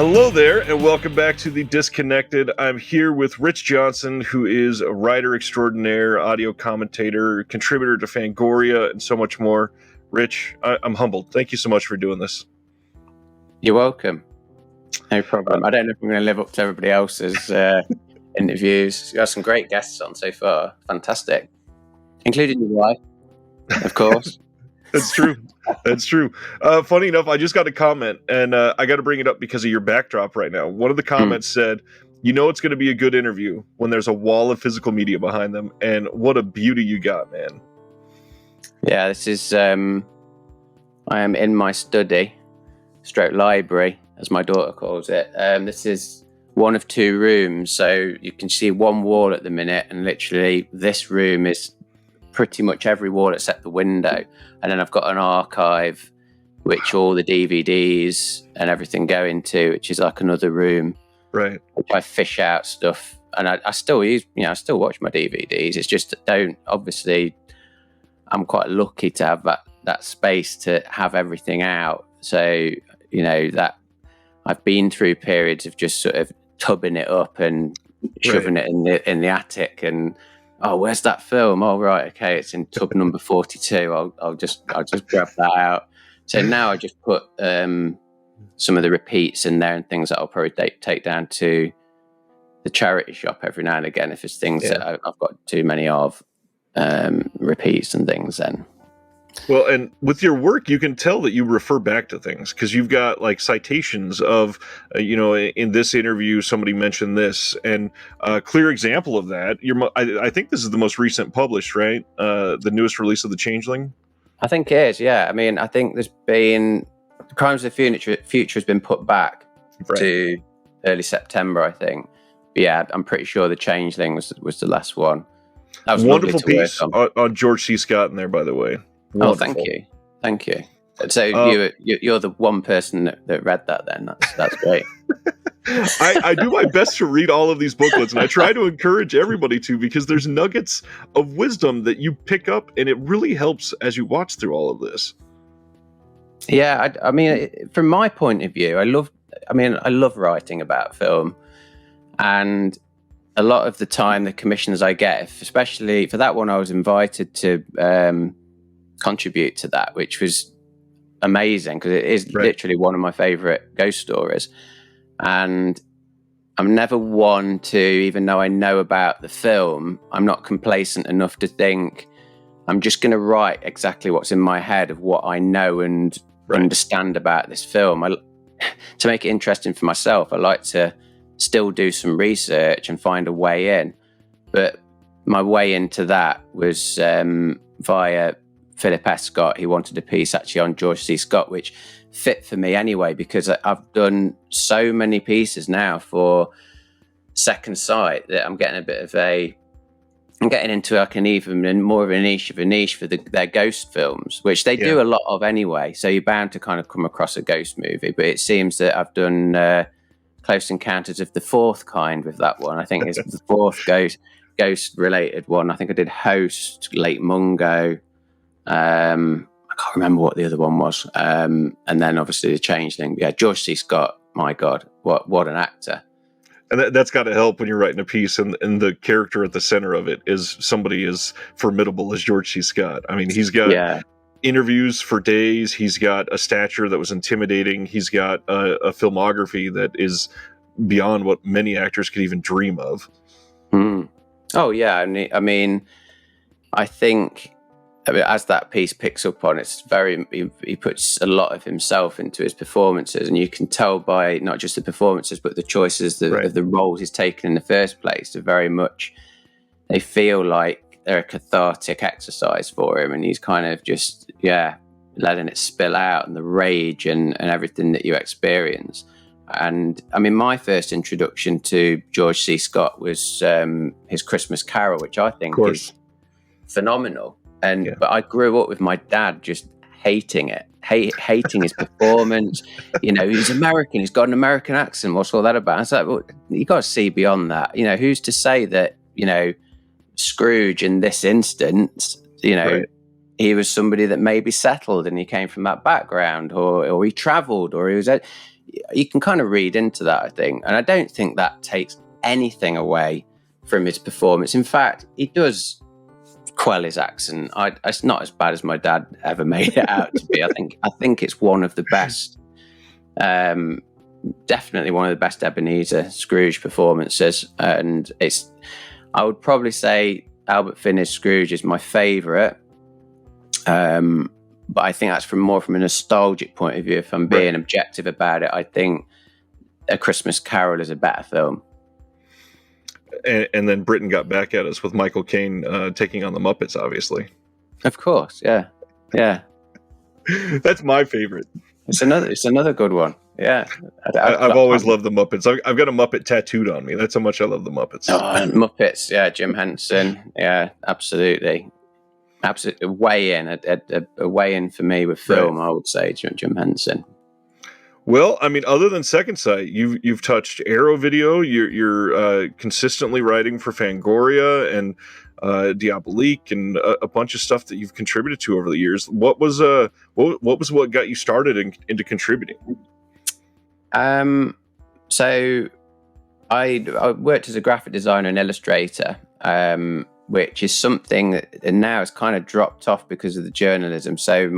Hello there, and welcome back to The Disconnected. I'm here with Rich Johnson, who is a writer extraordinaire, audio commentator, contributor to Fangoria, and so much more. Rich, I'm humbled. Thank you so much for doing this. You're welcome. No problem. I don't know if I'm going to live up to everybody else's interviews. You have some great guests on so far. Fantastic. Including your wife, of course. That's true. That's true. Funny enough, I just got a comment, and I got to bring it up because of your backdrop right now. One of the comments said, you know it's going to be a good interview when there's a wall of physical media behind them, and what a beauty you got, man. Yeah, this is... I am in my study, stroke library, as my daughter calls it. This is one of two rooms, so you can see one wall at the minute, and literally this room is pretty much every wall except the window. And then I've got an archive which all the DVDs and everything go into, which is like another room, right? Which I fish out stuff, and I still use, I still watch my DVDs. It's just obviously I'm quite lucky to have that space to have everything out. So that I've been through periods of just sort of tubbing it up and shoving it in the attic, and oh, where's that film? Oh, right, okay, it's in tub number 42. I'll just grab that out. So now I just put some of the repeats in there and things that I'll probably take down to the charity shop every now and again if it's things that I've got too many of, repeats and things then. Well, and with your work, you can tell that you refer back to things because you've got like citations of, in this interview, somebody mentioned this, and a clear example of that. I think this is the most recent published, right? The newest release of The Changeling. I think it is. Yeah. I mean, I think there's been Crimes of the Future has been put back to early September, I think. But yeah, I'm pretty sure The Changeling was the last one. That was wonderful piece on George C. Scott in there, by the way. Wonderful. Oh, thank you. So you're the one person that read that. Then that's great. I do my best to read all of these booklets, and I try to encourage everybody to, because there's nuggets of wisdom that you pick up, and it really helps as you watch through all of this. Yeah, I mean, from my point of view, I love writing about film, and a lot of the time, the commissions I get, especially for that one, I was invited to contribute to that, which was amazing because it is literally one of my favorite ghost stories. And I'm never one to, even though I know about the film, I'm not complacent enough to think I'm just going to write exactly what's in my head of what I know and understand about this film. To make it interesting for myself, I like to still do some research and find a way in. But my way into that was via Philip S. Scott. He wanted a piece actually on George C. Scott, which fit for me anyway, because I've done so many pieces now for Second Sight that I'm getting into like an even more of a niche for their ghost films, which they do a lot of anyway. So you're bound to kind of come across a ghost movie, but it seems that I've done Close Encounters of the Fourth Kind with that one. I think it's the fourth ghost related one. I think I did Host, Lake Mungo. I can't remember what the other one was. And then obviously The Changeling. Yeah, George C. Scott, my God, what an actor. And that's got to help when you're writing a piece and the character at the center of it is somebody as formidable as George C. Scott. I mean, he's got interviews for days. He's got a stature that was intimidating. He's got a filmography that is beyond what many actors could even dream of. Oh, yeah. I mean, I think... as that piece picks up on, it's he puts a lot of himself into his performances, and you can tell by not just the performances but the choices of the roles he's taken in the first place. They feel like they're a cathartic exercise for him, and he's kind of just letting it spill out, and the rage and everything that you experience. And I mean, my first introduction to George C. Scott was his Christmas Carol, which I think is phenomenal. But I grew up with my dad just hating it, hating his performance. He's American. He's got an American accent. What's all that about? I was like, well, you got to see beyond that. Who's to say that, Scrooge in this instance, he was somebody that maybe settled and he came from that background, or he traveled, or he was... you can kind of read into that, I think. And I don't think that takes anything away from his performance. In fact, he does quell his accent. It's not as bad as my dad ever made it out to be. I think it's one of the best, definitely one of the best Ebenezer Scrooge performances. And I would probably say Albert Finney's Scrooge is my favourite. But I think that's more from a nostalgic point of view. If I'm being objective about it, I think A Christmas Carol is a better film. And then Britain got back at us with Michael Caine taking on the Muppets, obviously. Of course, yeah. That's my favorite. It's another good one. Yeah, I've always loved the Muppets. I've got a Muppet tattooed on me. That's how much I love the Muppets. Oh, Muppets, yeah. Jim Henson, yeah, absolutely. Way in a way in for me with film. I would say Jim Henson. Well, I mean, other than Second Sight, you've touched Arrow Video. You're consistently writing for Fangoria and Diabolique and a bunch of stuff that you've contributed to over the years. What was what got you started into contributing? So I worked as a graphic designer and illustrator, which is something that now has kind of dropped off because of the journalism. So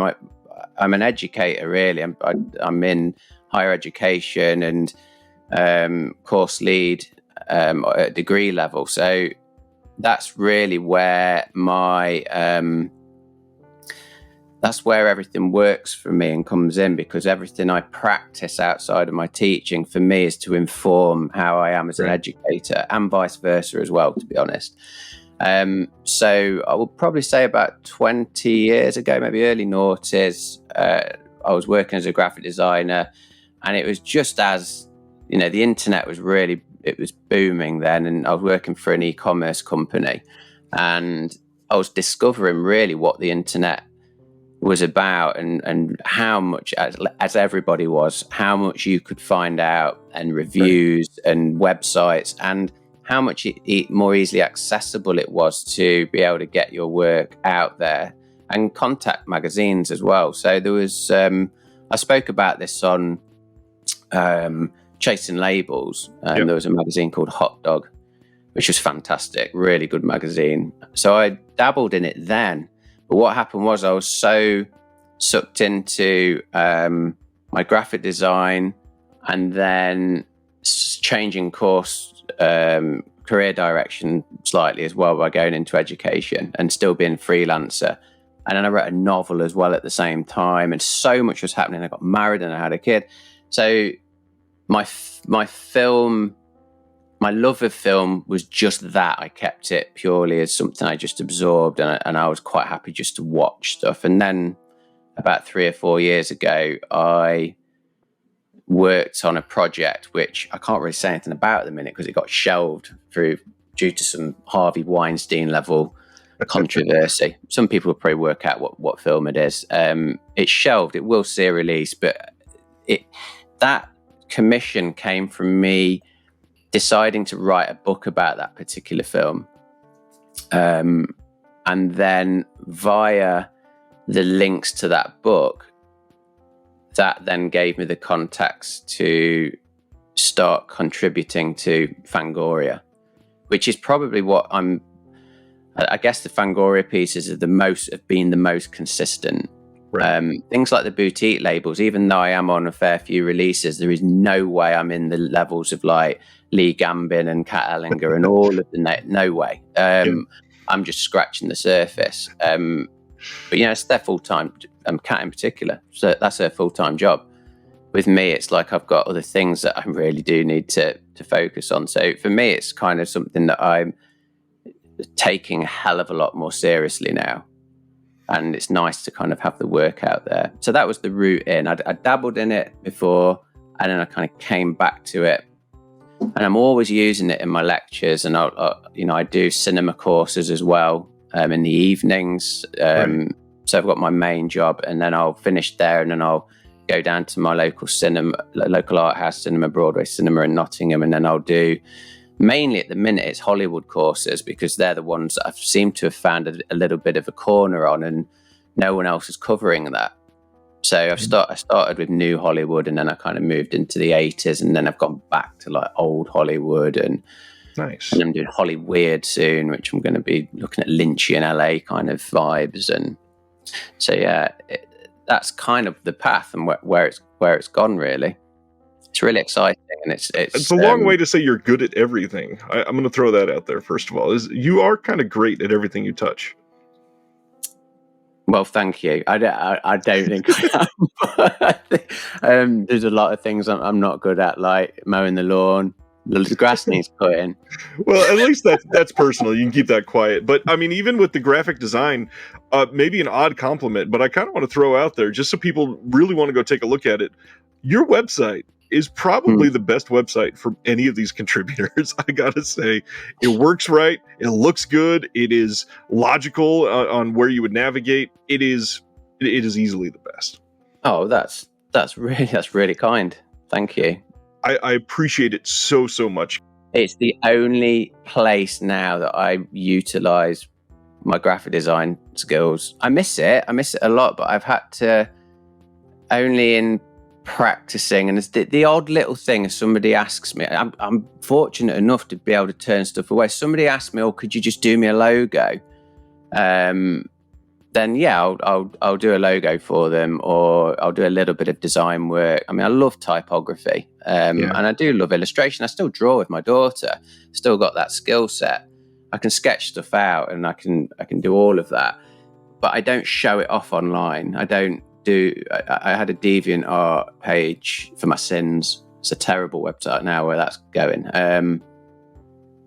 I'm an educator, really. I'm in higher education and course lead at degree level. So that's really where that's where everything works for me and comes in, because everything I practice outside of my teaching for me is to inform how I am as an educator, and vice versa as well, to be honest. So I would probably say about 20 years ago, maybe early noughties, I was working as a graphic designer, and it was just as, the internet was it was booming then, and I was working for an e-commerce company, and I was discovering really what the internet was about, and how much, as everybody was, how much you could find out, and reviews and websites, and how much more easily accessible it was to be able to get your work out there, and contact magazines as well. So there was, I spoke about this on Chasing Labels, and there was a magazine called Hot Dog, which was fantastic, really good magazine. So I dabbled in it then. But what happened was I was so sucked into my graphic design, and then changing course, career direction slightly as well by going into education and still being freelancer. And then I wrote a novel as well at the same time, and so much was happening. I got married and I had a kid. So my love of film was just that. I kept it purely as something I just absorbed, and I was quite happy just to watch stuff. And then about 3 or 4 years ago, I worked on a project which I can't really say anything about at the minute because it got shelved due to some Harvey Weinstein level controversy. Some people will probably work out what film it is. It's shelved. It will see a release, but that commission came from me deciding to write a book about that particular film. And then via the links to that book, that then gave me the contacts to start contributing to Fangoria, which is probably what I guess the Fangoria pieces have been the most consistent. Right. Things like the boutique labels, even though I am on a fair few releases, there is no way I'm in the levels of like Lee Gambin and Kat Ellinger and all of the no way. I'm just scratching the surface. But it's their full-time, Kat in particular, so that's her full-time job. With me, it's like I've got other things that I really do need to focus on. So for me, it's kind of something that I'm taking a hell of a lot more seriously now. And it's nice to kind of have the work out there. So that was the route in. I dabbled in it before, and then I kind of came back to it. And I'm always using it in my lectures, and I do cinema courses as well in the evenings. So I've got my main job, and then I'll finish there, and then I'll go down to my local art house cinema, Broadway Cinema in Nottingham, and then I'll do, mainly at the minute, it's Hollywood courses, because they're the ones that I've seemed to have found a little bit of a corner on, and no one else is covering that. So I started with New Hollywood, and then I kind of moved into the 80s, and then I've gone back to like old Hollywood, and nice. And I'm doing Hollyweird soon, which I'm going to be looking at Lynchy and LA kind of vibes, and so yeah, that's kind of the path and where it's gone. Really, it's really exciting, and it's a long way to say you're good at everything. I'm going to throw that out there first of all. You are kind of great at everything you touch. Well, thank you. I don't think I am. There's a lot of things I'm not good at, like mowing the lawn. The grass needs cutting. Well, at least that's personal. You can keep that quiet. But I mean, even with the graphic design, maybe an odd compliment, but I kind of want to throw out there just so people really want to go take a look at it. Your website is probably the best website for any of these contributors. I gotta say, it works right. It looks good. It is logical on where you would navigate. It is easily the best. Oh, that's really kind. Thank you. I appreciate it so much. It's the only place now that I utilize my graphic design skills. I miss it a lot, but I've had to only in practicing, and it's the odd little thing. If somebody asks me, I'm fortunate enough to be able to turn stuff away. Somebody asked me, "Oh, could you just do me a logo?" Then yeah, I'll do a logo for them, or I'll do a little bit of design work. I mean, I love typography, and I do love illustration. I still draw with my daughter. Still got that skill set. I can sketch stuff out, and I can do all of that, but I don't show it off online. I don't do. I had a DeviantArt page for my sins. It's a terrible website now where that's going.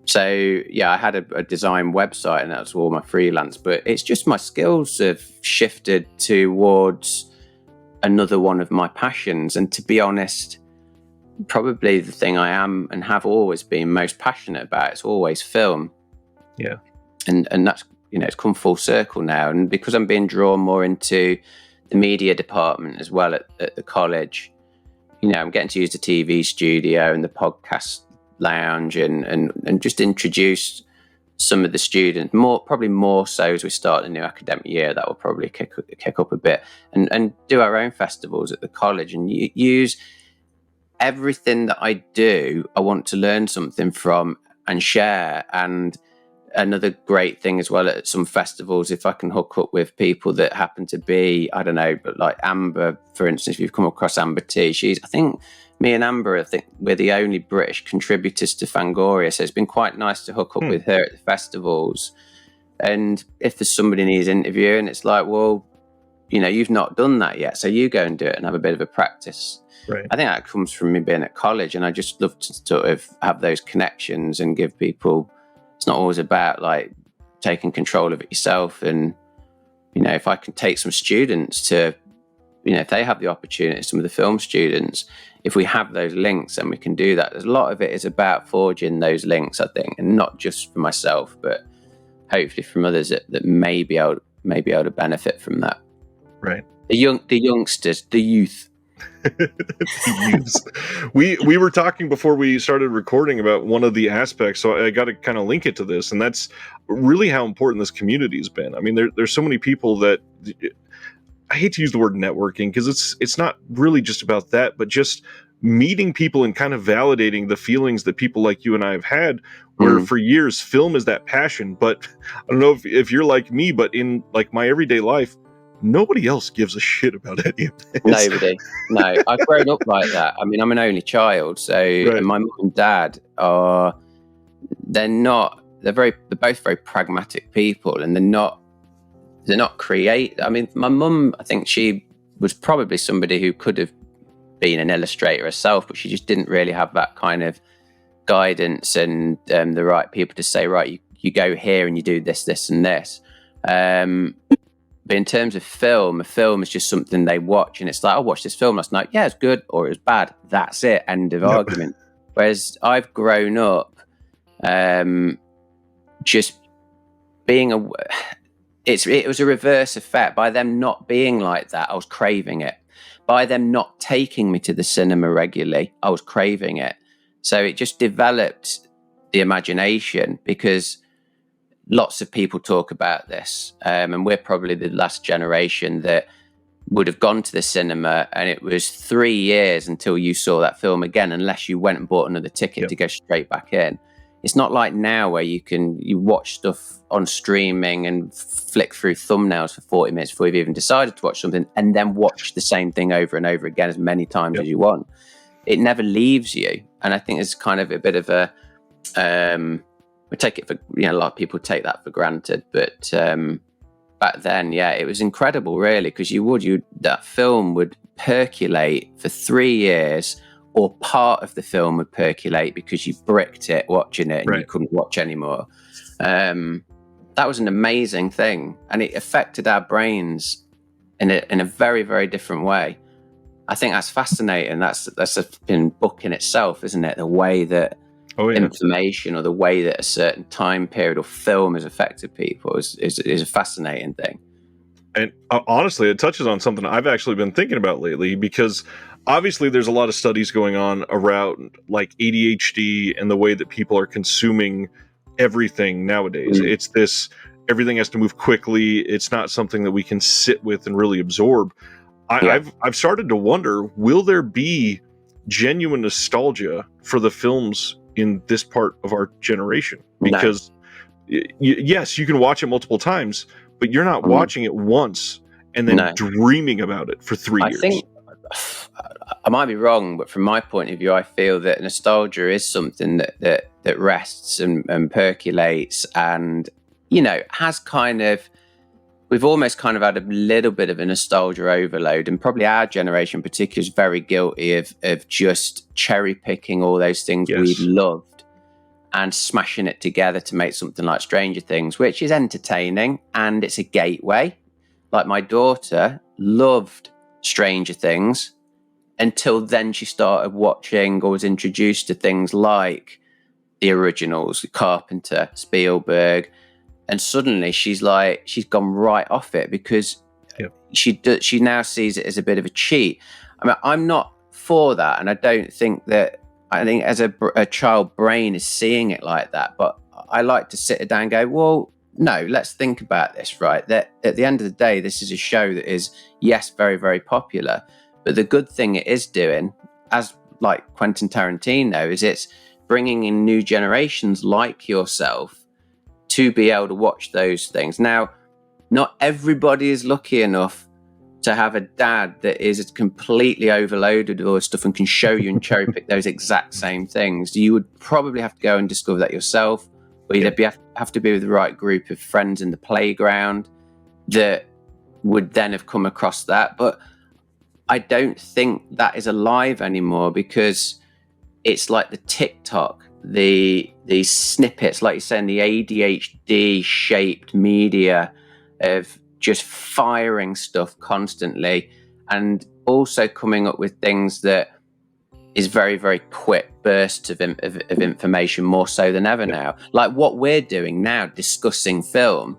So yeah, I had a design website, and that's all my freelance. But it's just my skills have shifted towards another one of my passions. And to be honest, probably the thing I am and have always been most passionate about is always film. Yeah, and that's it's come full circle now. And because I'm being drawn more into the media department as well at the college, I'm getting to use the TV studio and the podcast lounge and just introduce some of the students probably more so as we start the new academic year. That will probably kick up a bit, and do our own festivals at the college and use everything that I do. I want to learn something from and share. And another great thing as well at some festivals, if I can hook up with people that happen to be, I don't know, but like Amber, for instance, if you've come across Amber T, I think me and Amber, I think we're the only British contributors to Fangoria. So it's been quite nice to hook up with her at the festivals. And if there's somebody needs interviewing, it's like, well, you've not done that yet, so you go and do it and have a bit of a practice. Right. I think that comes from me being at college, and I just love to sort of have those connections and give people. It's not always about like taking control of it yourself. And, if I can take some students to, if they have the opportunity, some of the film students, if we have those links, then we can do that. There's a lot of it is about forging those links, I think, and not just for myself, but hopefully from others that may be able to benefit from that. Right. The youngsters, the youth. We were talking before we started recording about one of the aspects, so I got to kind of link it to this, and that's really how important this community has been. I mean, there's so many people that I hate to use the word networking because it's not really just about that, but just meeting people and kind of validating the feelings that people like you and I have had, where for years film is that passion. But I don't know if you're like me, but in like my everyday life, nobody else gives a shit about any of this. Nobody. No, I've grown up like that. I mean, I'm an only child, so and my mum and dad they're both very pragmatic people, and they're not creative. I mean, my mum, I think she was probably somebody who could have been an illustrator herself, but she just didn't really have that kind of guidance and the right people to say, right, you go here and you do this and this. But in terms of film, a film is just something they watch, and it's like, I watched this film last night. Yeah, it's good or it was bad. That's it. End of argument. Whereas I've grown up just being it was a reverse effect. By them not being like that, I was craving it. By them not taking me to the cinema regularly, I was craving it. So it just developed the imagination, because lots of people talk about this, and we're probably the last generation that would have gone to the cinema, and it was 3 years until you saw that film again, unless you went and bought another ticket to go straight back in. It's not like now where you watch stuff on streaming and flick through thumbnails for 40 minutes before you've even decided to watch something, and then watch the same thing over and over again as many times as you want. It never leaves you. And I think it's kind of a bit of a, we take it for, a lot of people take that for granted, but back then, it was incredible, really, because that film would percolate for 3 years, or part of the film would percolate because you bricked it watching it and you couldn't watch anymore. That was an amazing thing, and it affected our brains in a very, very different way. I think that's fascinating. That's a book in itself, isn't it? The way that information, or the way that a certain time period or film has affected people is a fascinating thing. And honestly, it touches on something I've actually been thinking about lately, because obviously there's a lot of studies going on around like ADHD and the way that people are consuming everything nowadays. It's this, everything has to move quickly. It's not something that we can sit with and really absorb. I've started to wonder, will there be genuine nostalgia for the films in this part of our generation? Because yes, you can watch it multiple times, but you're not watching it once and then dreaming about it for 3 years. I think I might be wrong, but from my point of view, I feel that nostalgia is something that rests and percolates, and has kind of, we've almost kind of had a little bit of a nostalgia overload, and probably our generation in particular is very guilty of just cherry picking all those things we've loved and smashing it together to make something like Stranger Things, which is entertaining and it's a gateway. Like, my daughter loved Stranger Things until then she started watching, or was introduced to, things like the originals, Carpenter, Spielberg, and suddenly she's gone right off it, because she now sees it as a bit of a cheat. I mean, I'm not for that, and I think as a child brain is seeing it like that, but I like to sit down and go, well, no, let's think about this, right? That at the end of the day, this is a show that is, yes, very, very popular, but the good thing it is doing, as like Quentin Tarantino, is it's bringing in new generations like yourself to be able to watch those things. Now, not everybody is lucky enough to have a dad that is completely overloaded with all this stuff and can show you and cherry pick those exact same things. You would probably have to go and discover that yourself, or you'd have to be with the right group of friends in the playground that would then have come across that. But I don't think that is alive anymore, because it's like the TikTok, the snippets, like you're saying, the ADHD shaped media of just firing stuff constantly, and also coming up with things that is very, very quick bursts of information, more so than ever now. Like what we're doing now, discussing film,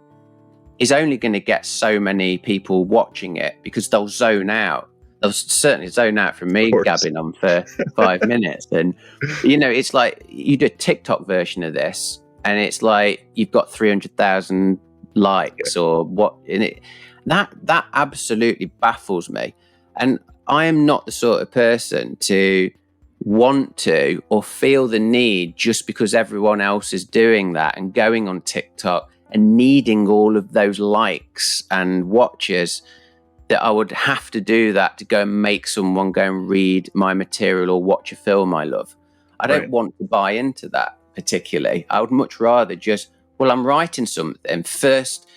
is only going to get so many people watching it, because they'll zone out. They'll certainly zone out from me gabbing on for 5 minutes. And, it's like you do a TikTok version of this, and it's like you've got 300,000 likes or what in it. That absolutely baffles me. And I am not the sort of person to want to or feel the need, just because everyone else is doing that and going on TikTok and needing all of those likes and watches, that I would have to do that to go and make someone go and read my material or watch a film I love. I don't want to buy into that particularly. I would much rather just, I'm writing something first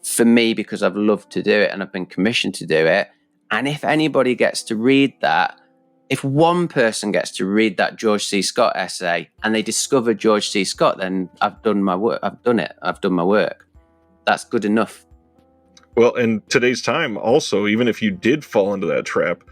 for me because I've loved to do it and I've been commissioned to do it. And if anybody gets to read that, if one person gets to read that George C. Scott essay and they discover George C. Scott, then I've done my work. I've done it. I've done my work. That's good enough. Well, in today's time also, even if you did fall into that trap,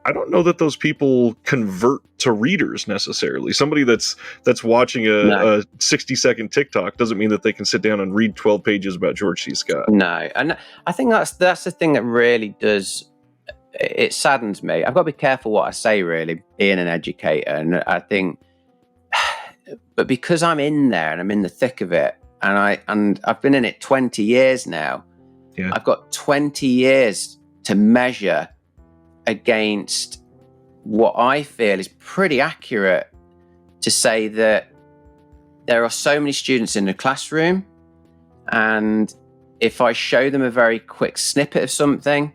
I don't know that those people convert to readers necessarily. Somebody that's watching a 60-second TikTok doesn't mean that they can sit down and read 12 pages about George C. Scott. No, and I think that's the thing that really does, it saddens me. I've got to be careful what I say, really, being an educator. And I think, but because I'm in there and I'm in the thick of it, and I've been in it 20 years now, I've got 20 years to measure against what I feel is pretty accurate to say that there are so many students in the classroom, and if I show them a very quick snippet of something,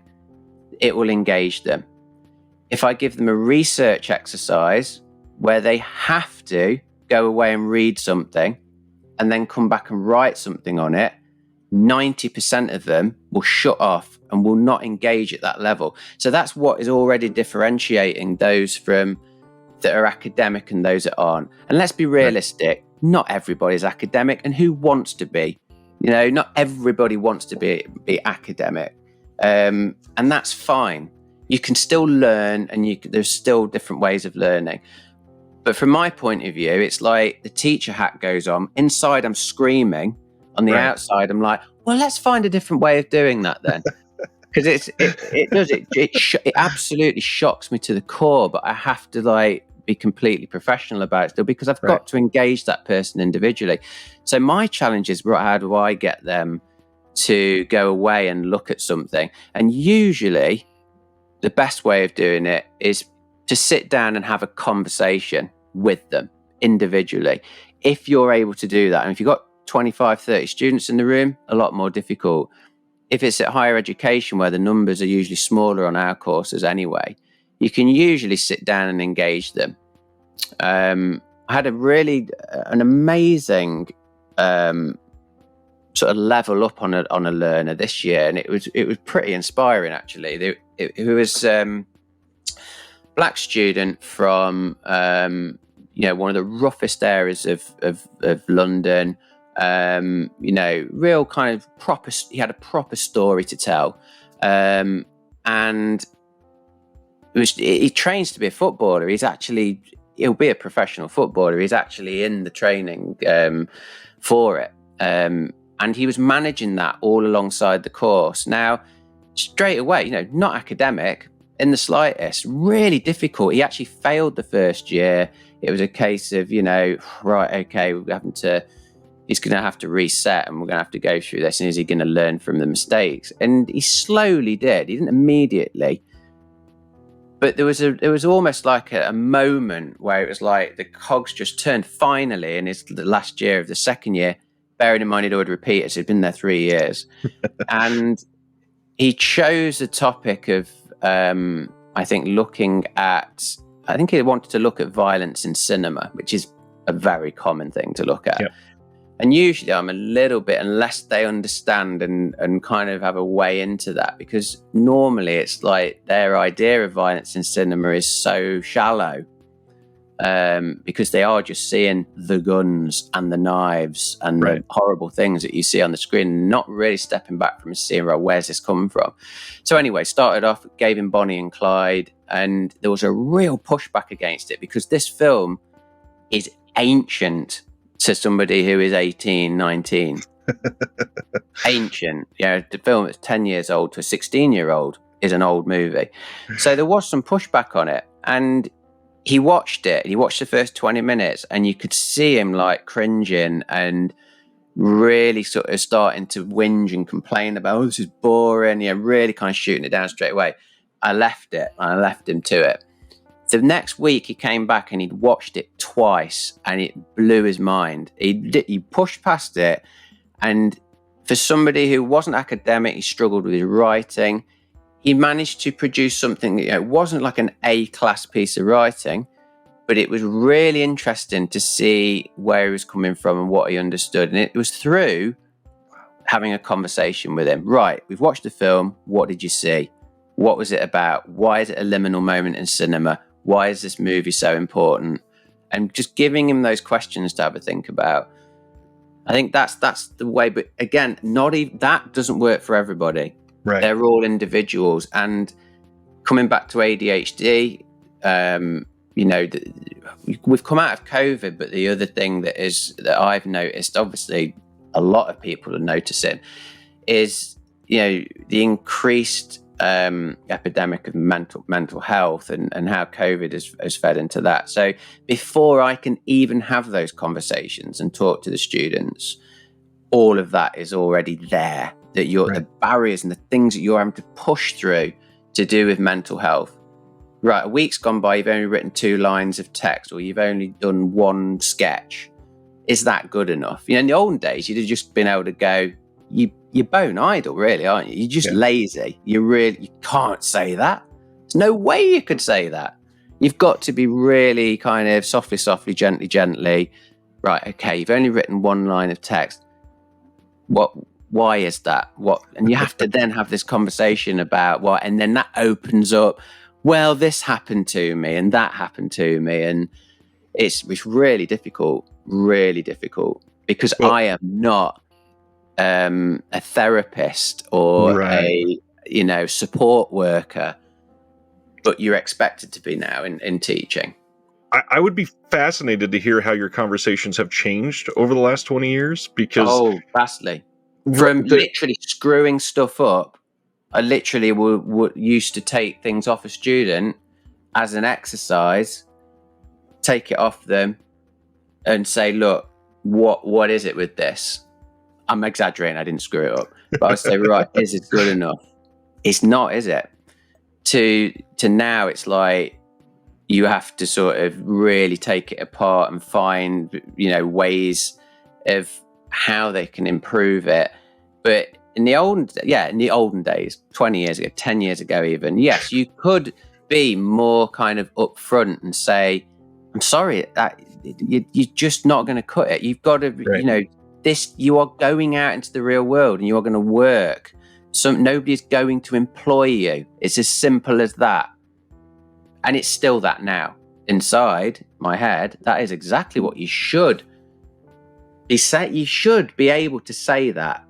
it will engage them. If I give them a research exercise where they have to go away and read something and then come back and write something on it, 90% of them will shut off and will not engage at that level. So that's what is already differentiating those from that are academic and those that aren't. And let's be realistic, not everybody's academic, and who wants to be? You know, not everybody wants to be academic, and that's fine. You can still learn, and there's still different ways of learning. But from my point of view, it's like the teacher hat goes on. Inside, I'm screaming. On the outside, I'm like, well, let's find a different way of doing that then. Because it absolutely shocks me to the core, but I have to like be completely professional about it still, because I've got to engage that person individually. So my challenge is, how do I get them to go away and look at something? And usually the best way of doing it is to sit down and have a conversation with them individually. If you're able to do that, and if you've got 25, 30 students in the room, a lot more difficult. If it's at higher education, where the numbers are usually smaller on our courses anyway, you can usually sit down and engage them. I had an amazing sort of level up on a learner this year, and it was pretty inspiring actually. It was black student from one of the roughest areas of London. Real kind of proper. He had a proper story to tell, and he trains to be a footballer. He'll be a professional footballer. He's actually in the training for it, and he was managing that all alongside the course. Now, straight away, not academic in the slightest. Really difficult. He actually failed the first year. It was a case of, he's going to have to reset, and we're going to have to go through this. And is he going to learn from the mistakes? And he slowly did. He didn't immediately. But there was almost like a moment where it was like the cogs just turned finally, and it's the last year of the second year, bearing in mind he'd already repeated, so he'd been there 3 years. And he chose a topic of, I think he wanted to look at violence in cinema, which is a very common thing to look at. Yep. And usually I'm a little bit, unless they understand and kind of have a way into that, because normally it's like their idea of violence in cinema is so shallow, because they are just seeing the guns and the knives and the horrible things that you see on the screen, not really stepping back from seeing, where's this coming from? So anyway, started off, gave him Bonnie and Clyde, and there was a real pushback against it, because this film is ancient to somebody who is 18, 19. Ancient. The film that's 10 years old to a 16-year-old is an old movie. So there was some pushback on it, and he watched it. He watched the first 20 minutes, and you could see him like cringing and really sort of starting to whinge and complain about, this is boring. Really kind of shooting it down straight away. I left it, and I left him to it. The next week he came back and he'd watched it twice, and it blew his mind. He pushed past it, and for somebody who wasn't academic, he struggled with his writing. He managed to produce something, it wasn't like an A-class piece of writing, but it was really interesting to see where he was coming from and what he understood. And it was through having a conversation with him. Right, we've watched the film. What did you see? What was it about? Why is it a liminal moment in cinema? Why is this movie so important? And just giving him those questions to have a think about. I think that's the way. But again, that doesn't work for everybody. Right. They're all individuals. And coming back to ADHD, we've come out of COVID, but the other thing that I've noticed, obviously a lot of people are noticing, is the increased epidemic of mental health and how COVID has fed into that. So before I can even have those conversations and talk to the students, all of that is already there. That the barriers and the things that you're having to push through to do with mental health. Right, a week's gone by, you've only written 2 lines of text, or you've only done 1 sketch. Is that good enough? You know, in the olden days, you'd have just been able to go, you're bone idle, really, aren't you? You're just lazy. You can't say that. There's no way you could say that. You've got to be really kind of softly, gently. Right, okay, you've only written 1 line of text. Why is that? And you have to then have this conversation about what, and then that opens up, well, this happened to me and that happened to me. And it's really difficult, because I am not a therapist or a support worker, but you're expected to be now in teaching. I would be fascinated to hear how your conversations have changed over the last 20 years, because vastly. From literally screwing stuff up, I literally used to take things off a student as an exercise, take it off them and say, look, what is it with this? I'm exaggerating, I didn't screw it up. But I would say, right, is it good enough? It's not, is it? To now, it's like you have to sort of really take it apart and find, ways of how they can improve it. But in the olden days, 20 years ago, 10 years ago even, yes, you could be more kind of upfront and say, I'm sorry, that you're just not going to cut it. You've got to, you are going out into the real world and you are going to work. Nobody's going to employ you. It's as simple as that. And it's still that now. Inside my head, that is exactly what you should be saying. You should be able to say that.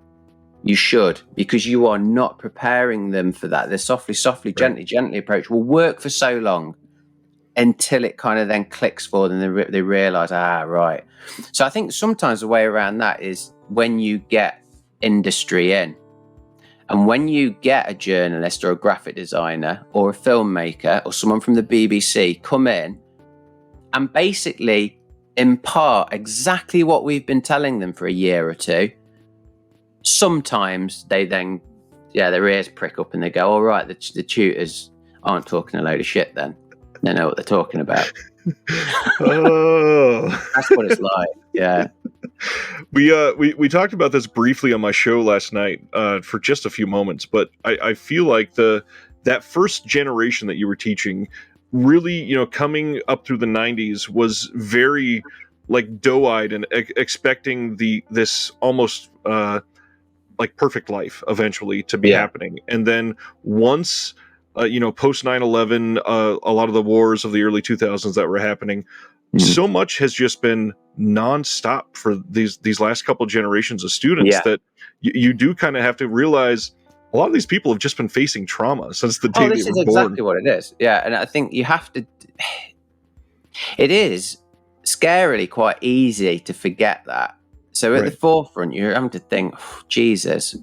You should, because you are not preparing them for that. The softly, gently approach will work for so long until it kind of then clicks for them and they realize, right. So I think sometimes the way around that is when you get industry in, and when you get a journalist or a graphic designer or a filmmaker or someone from the BBC come in and basically impart exactly what we've been telling them for a year or two, sometimes they then, their ears prick up and they go, all right, the tutors aren't talking a load of shit then. They know what they're talking about. Oh. That's what it's like, yeah. We talked about this briefly on my show last night for just a few moments, but I feel like that first generation that you were teaching really, coming up through the 90s was very like doe-eyed and expecting this almost like perfect life eventually to be happening. And then once post 9/11, a lot of the wars of the early 2000s that were happening, so much has just been nonstop for these last couple generations of students that you do kind of have to realize a lot of these people have just been facing trauma since the day they were born. This is exactly what it is. Yeah, and I think you have to. It is scarily quite easy to forget that. So at the forefront, you're having to think, Jesus,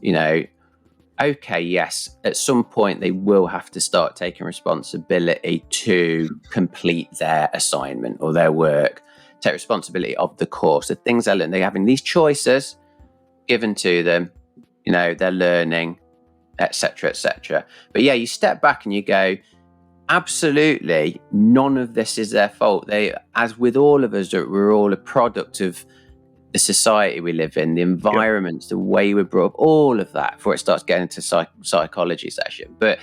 okay, yes, at some point they will have to start taking responsibility to complete their assignment or their work, take responsibility of the course, the things they're learning. They're having these choices given to them, they're learning, etc., etc. But you step back and you go, absolutely, none of this is their fault. They, as with all of us, we're all a product of the society we live in, the environments, the way we're brought up, all of that, before it starts getting into psychology session. But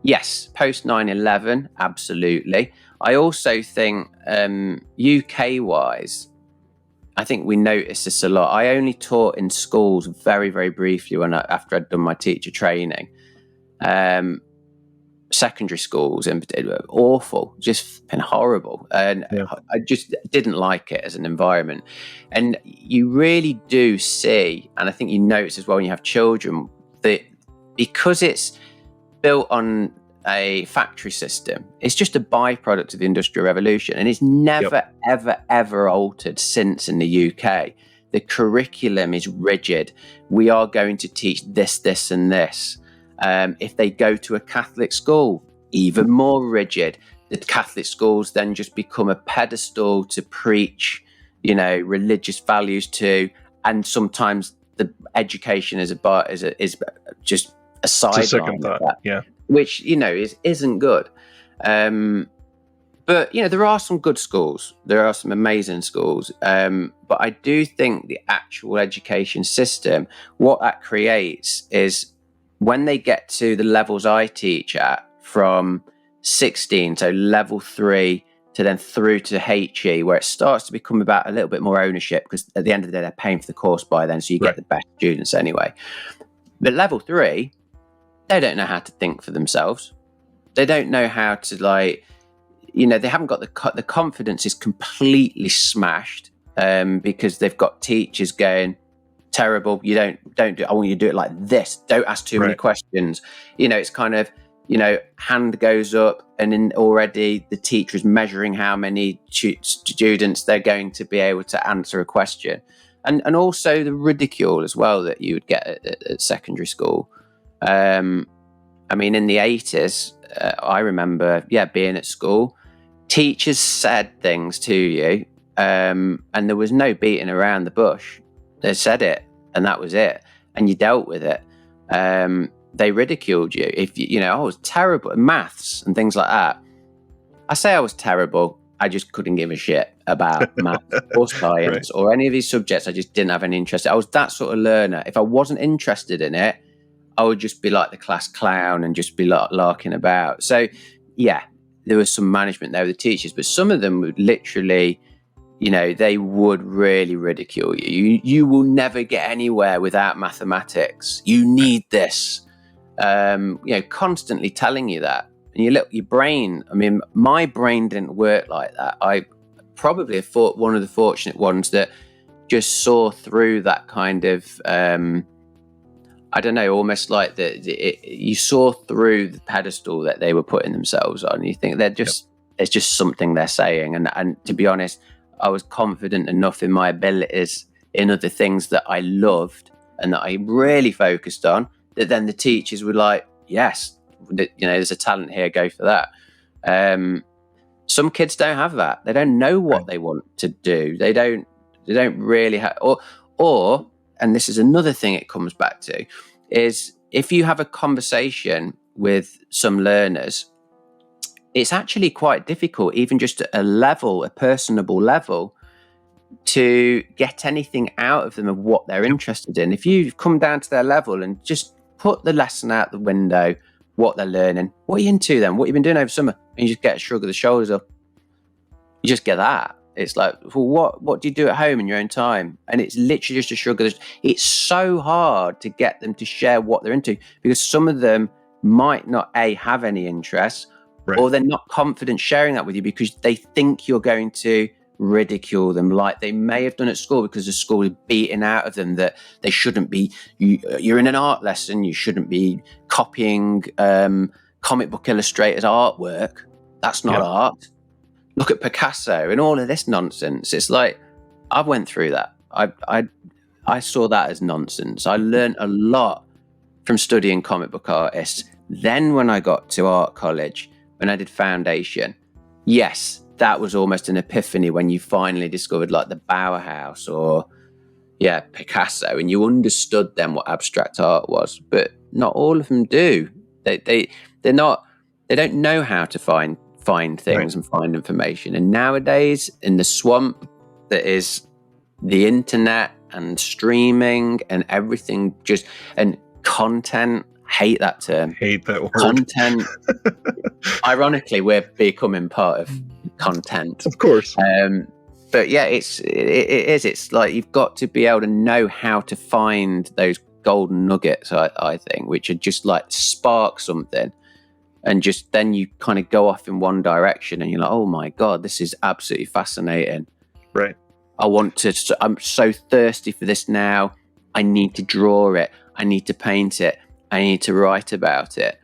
yes, post 9/11, absolutely. I also think UK-wise, I think we notice this a lot. I only taught in schools very, very briefly after I'd done my teacher training. Secondary schools in particular, awful, just been horrible. And I just didn't like it as an environment. And you really do see, and I think you notice as well when you have children, that because it's built on a factory system, it's just a byproduct of the Industrial Revolution. And it's never, ever altered since in the UK. The curriculum is rigid. We are going to teach this, this, and this. If they go to a Catholic school, even more rigid. The Catholic schools then just become a pedestal to preach, religious values to, and sometimes the education is just a sideline. It's a second thought. which, isn't good. But, there are some good schools. There are some amazing schools. But I do think the actual education system, what that creates is when they get to the levels I teach at, from 16, so level 3 to then through to HE, where it starts to become about a little bit more ownership, because at the end of the day, they're paying for the course by then, so you get the best students anyway. But level 3, they don't know how to think for themselves. They don't know how to, they haven't got the confidence is completely smashed, because they've got teachers going, terrible, you don't do it, I want you to do it like this, don't ask too many questions. It's kind of, hand goes up, and then already the teacher is measuring how many students they're going to be able to answer a question. And also the ridicule as well that you would get at secondary school. In the 80s, I remember, being at school, teachers said things to you, and there was no beating around the bush. They said it, and that was it, and you dealt with it. They ridiculed you if I was terrible at maths and things like that. I say I was terrible, I just couldn't give a shit about maths or science or any of these subjects. I just didn't have any interest. I was that sort of learner. If I wasn't interested in it, I would just be like the class clown and just be larking about. So there was some management there with the teachers, but some of them would literally, they would really ridicule you. You will never get anywhere without mathematics. You need this. Constantly telling you that. And your brain, my brain didn't work like that. I probably thought one of the fortunate ones that just saw through that kind of, almost like you saw through the pedestal that they were putting themselves on. You think it's just something they're saying. And to be honest, I was confident enough in my abilities in other things that I loved and that I really focused on, that then the teachers were like, yes, there's a talent here, go for that. Some kids don't have that. They don't know what they want to do. They don't really have, or, and this is another thing it comes back to, is if you have a conversation with some learners, it's actually quite difficult, even just at a personable level, to get anything out of them of what they're interested in. If you come down to their level and just put the lesson out the window, what they're learning, what are you into then? What you've been doing over summer? And you just get a shrug of the shoulders up. You just get that. It's like, well, what do you do at home in your own time? And it's literally just a shrug of the. It's so hard to get them to share what they're into, because some of them might not have any interest, or they're not confident sharing that with you because they think you're going to ridicule them, like they may have done at school, because the school is beating out of them that they shouldn't be. You're in an art lesson, you shouldn't be copying comic book illustrators' artwork. That's not art. Look at Picasso and all of this nonsense. It's like, I went through that. I saw that as nonsense. I learned a lot from studying comic book artists. Then when I got to art college, when I did foundation, yes, that was almost an epiphany when you finally discovered like the Bauhaus or Picasso, and you understood then what abstract art was. But not all of them do. They don't know how to find things and find information. And nowadays, in the swamp that is the internet and streaming and everything, and content. Hate that term. Hate that word. Content. Ironically, we're becoming part of content, of course. But it's like you've got to be able to know how to find those golden nuggets, I think, which are just like spark something, and just then you kind of go off in one direction and you're like, oh my god, this is absolutely fascinating. Right. I'm so thirsty for this now. I need to draw it, I need to paint it, I need to write about it.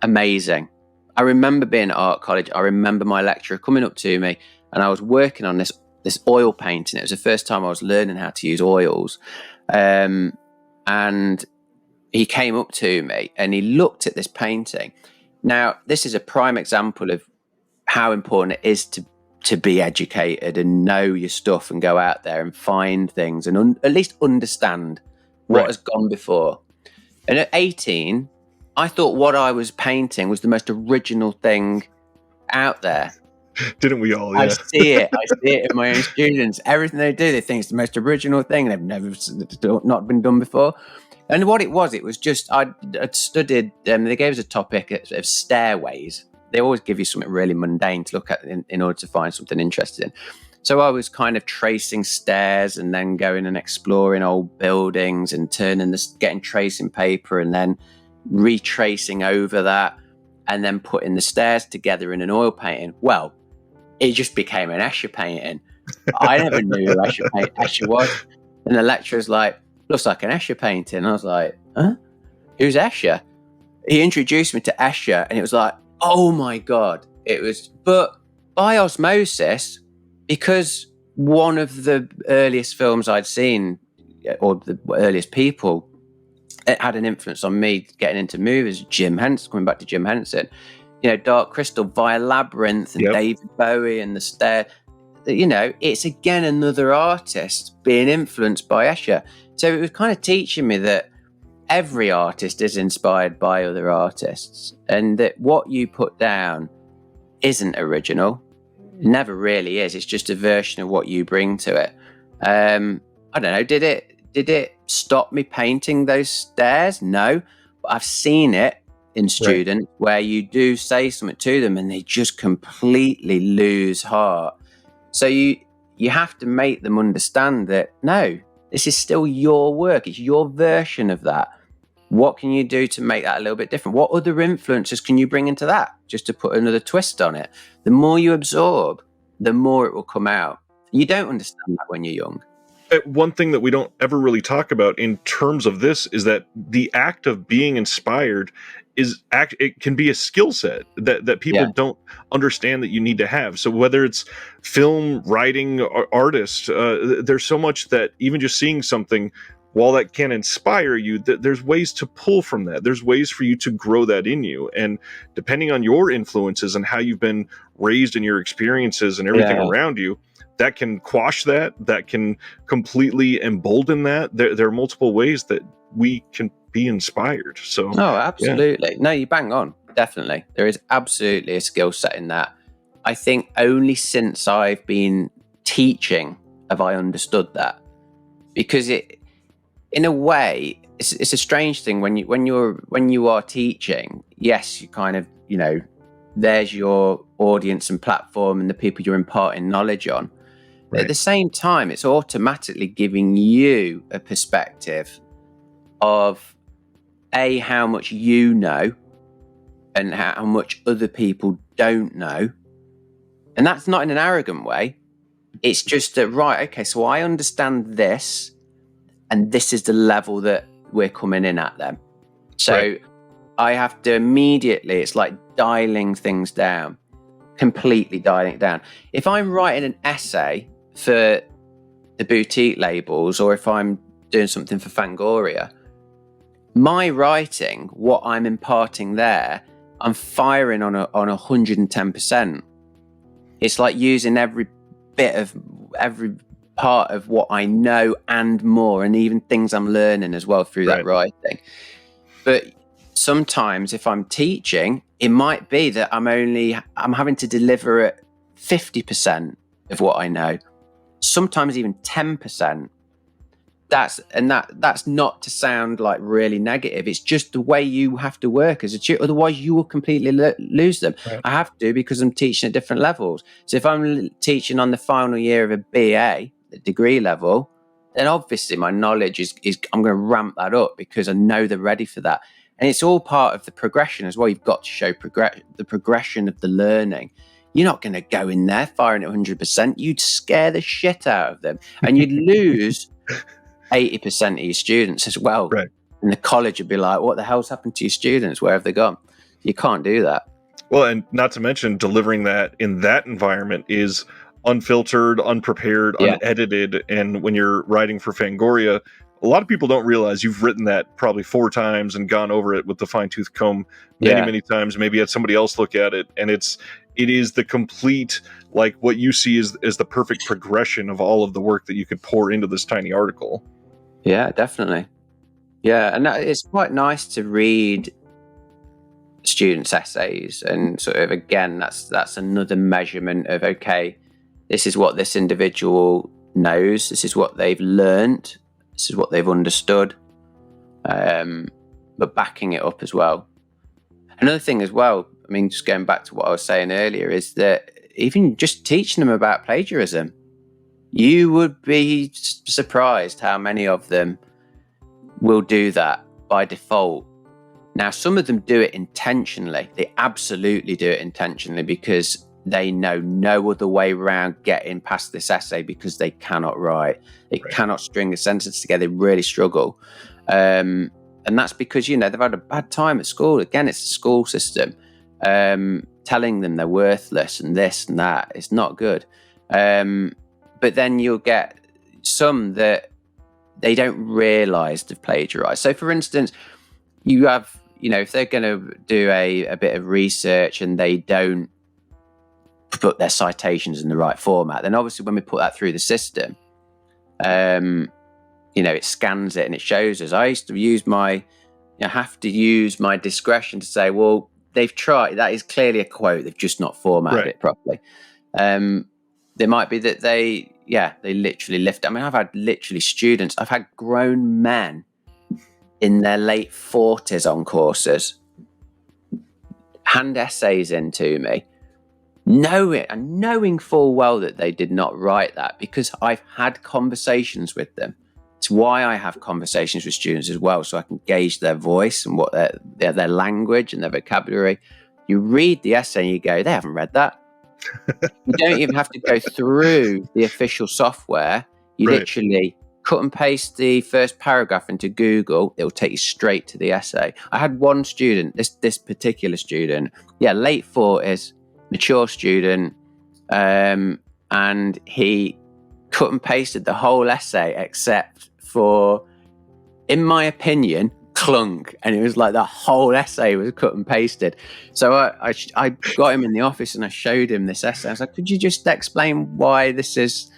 Amazing. I remember being at art college. I remember my lecturer coming up to me, and I was working on this oil painting. It was the first time I was learning how to use oils. And he came up to me and he looked at this painting. Now, this is a prime example of how important it is to be educated and know your stuff and go out there and find things and at least understand what has gone before. And at 18, I thought what I was painting was the most original thing out there. Didn't we all? Yeah. I see it in my own students. Everything they do, they think it's the most original thing. They've never not been done before. And what it was just I'd studied. They gave us a topic of stairways. They always give you something really mundane to look at in order to find something interesting. So I was kind of tracing stairs and then going and exploring old buildings and getting tracing paper and then retracing over that and then putting the stairs together in an oil painting. Well, it just became an Escher painting. I never knew who Escher was. And the lecturer's like, looks like an Escher painting. And I was like, huh? Who's Escher? He introduced me to Escher and it was like, oh my God. But by osmosis, because one of the earliest films I'd seen, or the earliest people, it had an influence on me getting into movies. Jim Henson, coming back to Jim Henson, Dark Crystal, via Labyrinth, and David Bowie and the Stair. It's again another artist being influenced by Escher. So it was kind of teaching me that every artist is inspired by other artists, and that what you put down isn't original. It never really is. It's just a version of what you bring to it. I don't know. Did it stop me painting those stairs? No, but I've seen it in students where you do say something to them and they just completely lose heart. So you have to make them understand that, no, this is still your work. It's your version of that. What can you do to make that a little bit different? What other influences can you bring into that, just to put another twist on it? The more you absorb, the more it will come out. You don't understand that when you're young. One thing that we don't ever really talk about in terms of this is that the act of being inspired it can be a skill set that people don't understand that you need to have. So whether it's film, writing, or artist, there's so much that even just seeing something, while that can inspire you, there's ways to pull from that. There's ways for you to grow that in you. And depending on your influences and how you've been raised in your experiences and everything around you, that can quash that can completely embolden that. There are multiple ways that we can be inspired. So absolutely. No, you bang on. Definitely. There is absolutely a skill set in that. I think only since I've been teaching have I understood that. Because in a way, it's a strange thing when you are teaching. Yes, you kind of, there's your audience and platform and the people you're imparting knowledge on. But at the same time, it's automatically giving you a perspective of how much you know and how much other people don't know. And that's not in an arrogant way. It's just that, okay, so I understand this, and this is the level that we're coming in at them. So I have to immediately, it's like dialing things down, completely dialing it down. If I'm writing an essay for the boutique labels, or if I'm doing something for Fangoria, my writing, what I'm imparting there, I'm firing on 110%. It's like using every part of what I know and more, and even things I'm learning as well through that writing. But sometimes if I'm teaching, it might be that I'm having to deliver at 50% of what I know, sometimes even 10%. That's not to sound like really negative. It's just the way you have to work as a tutor. Otherwise, you will completely lose them. I have to, because I'm teaching at different levels. So if I'm teaching on the final year of a BA, the degree level, then obviously my knowledge is I'm going to ramp that up because I know they're ready for that. And it's all part of the progression as well. You've got to show the progression of the learning. You're not going to go in there firing at 100%. You'd scare the shit out of them, and you'd lose 80% of your students as well. And the college would be like, what the hell's happened to your students? Where have they gone? You can't do that. Well, and not to mention delivering that in that environment is unfiltered, unprepared, unedited. And when you're writing for Fangoria, a lot of people don't realize you've written that probably 4 times and gone over it with the fine-tooth comb many times, maybe had somebody else look at it. And it is the complete, like, what you see is the perfect progression of all of the work that you could pour into this tiny article. Yeah, definitely. Yeah, and it's quite nice to read students' essays, and sort of again, that's another measurement of, okay, this is what this individual knows, this is what they've learned, this is what they've understood, but backing it up as well. Another thing as well, I mean, just going back to what I was saying earlier, is that even just teaching them about plagiarism, you would be surprised how many of them will do that by default. Now, some of them do it intentionally. They absolutely do it intentionally because they know no other way around getting past this essay because they cannot write. They cannot string a sentence together. They really struggle. And that's because, they've had a bad time at school. Again, it's the school system telling them they're worthless and this and that. It's not good. But then you'll get some that they don't realise they've plagiarised. So, for instance, you have, if they're going to do a bit of research and they don't put their citations in the right format, then obviously when we put that through the system, it scans it and it shows us. I used to use have to use my discretion to say, well, they've tried. That is clearly a quote. They've just not formatted it properly. There might be that they literally lift. I mean, I've had literally students. I've had grown men in their late 40s on courses hand essays into me, knowing full well that they did not write that, because I've had conversations with them. It's why I have conversations with students as well, so I can gauge their voice and what their language and their vocabulary. You read the essay and you go, they haven't read that. You don't even have to go through the official software. You literally cut and paste the first paragraph into Google. It'll take you straight to the essay. I had one student, this particular student, late 40s, mature student, and he cut and pasted the whole essay except for, in my opinion, clunk, and it was like that whole essay was cut and pasted. So I got him in the office and I showed him this essay. I was like, could you just explain why this is,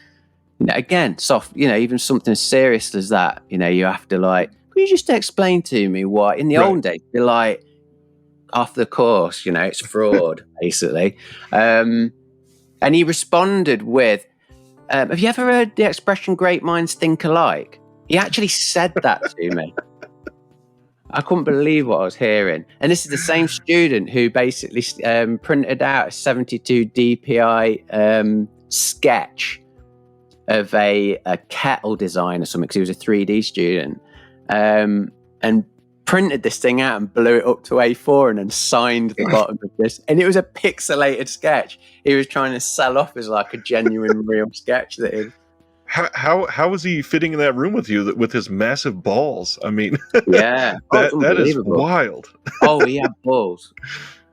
again, soft, even something as serious as that, you have to could you just explain to me why, in the old days, you're like, after the course, it's fraud, basically. And he responded with, have you ever heard the expression great minds think alike? He actually said that to me. I couldn't believe what I was hearing. And this is the same student who basically printed out a 72 DPI sketch of a kettle design or something, because he was a 3D student, and printed this thing out and blew it up to A4 and then signed the bottom of this. And it was a pixelated sketch. He was trying to sell off as like a genuine real sketch that he... How was he fitting in that room with you with his massive balls? I mean, that is wild. Oh, he had balls.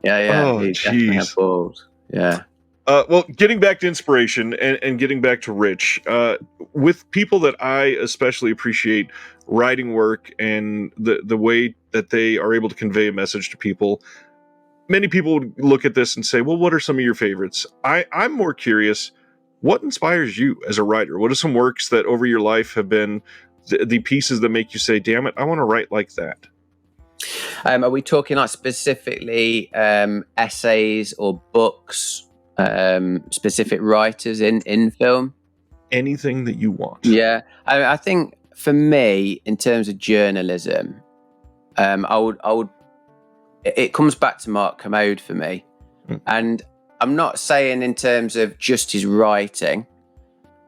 Yeah. Oh, he definitely had balls. Yeah. Well, getting back to inspiration and getting back to Rich, with people that I especially appreciate writing work and the way that they are able to convey a message to people, many people would look at this and say, well, what are some of your favorites? I'm more curious, what inspires you as a writer? What are some works that over your life have been the pieces that make you say, damn it, I want to write like that? Are we talking specifically essays or books, specific writers in film? Anything that you want. Yeah. I think for me, in terms of journalism, I would it comes back to Mark Kermode for me. And I'm not saying in terms of just his writing.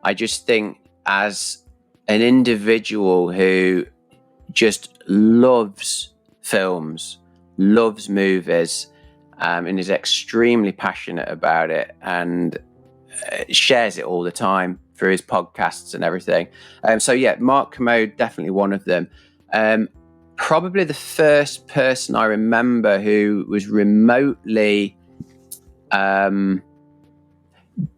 I just think as an individual who just loves films, loves movies, and is extremely passionate about it, and shares it all the time through his podcasts and everything. Mark Kermode, definitely one of them. Probably the first person I remember who was remotely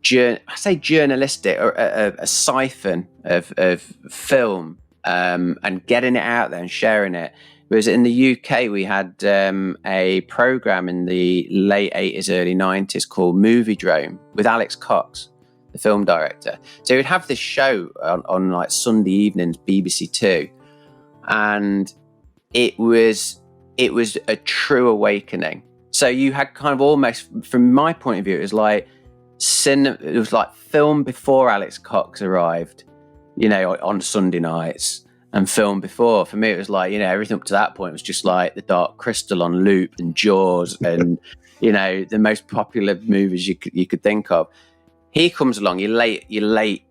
journalistic, or a siphon of film, and getting it out there and sharing it. Whereas in the UK, we had a program in the late 80s, early 90s called Movie Drone with Alex Cox, the film director. So we'd have this show on like Sunday evenings, BBC Two, and it was a true awakening. So you had kind of almost, from my point of view, it was like film before Alex Cox arrived, on Sunday nights, and film before. For me, it was like, everything up to that point was just like The Dark Crystal on loop and Jaws and, the most popular movies you could think of. He comes along, you're late, you're late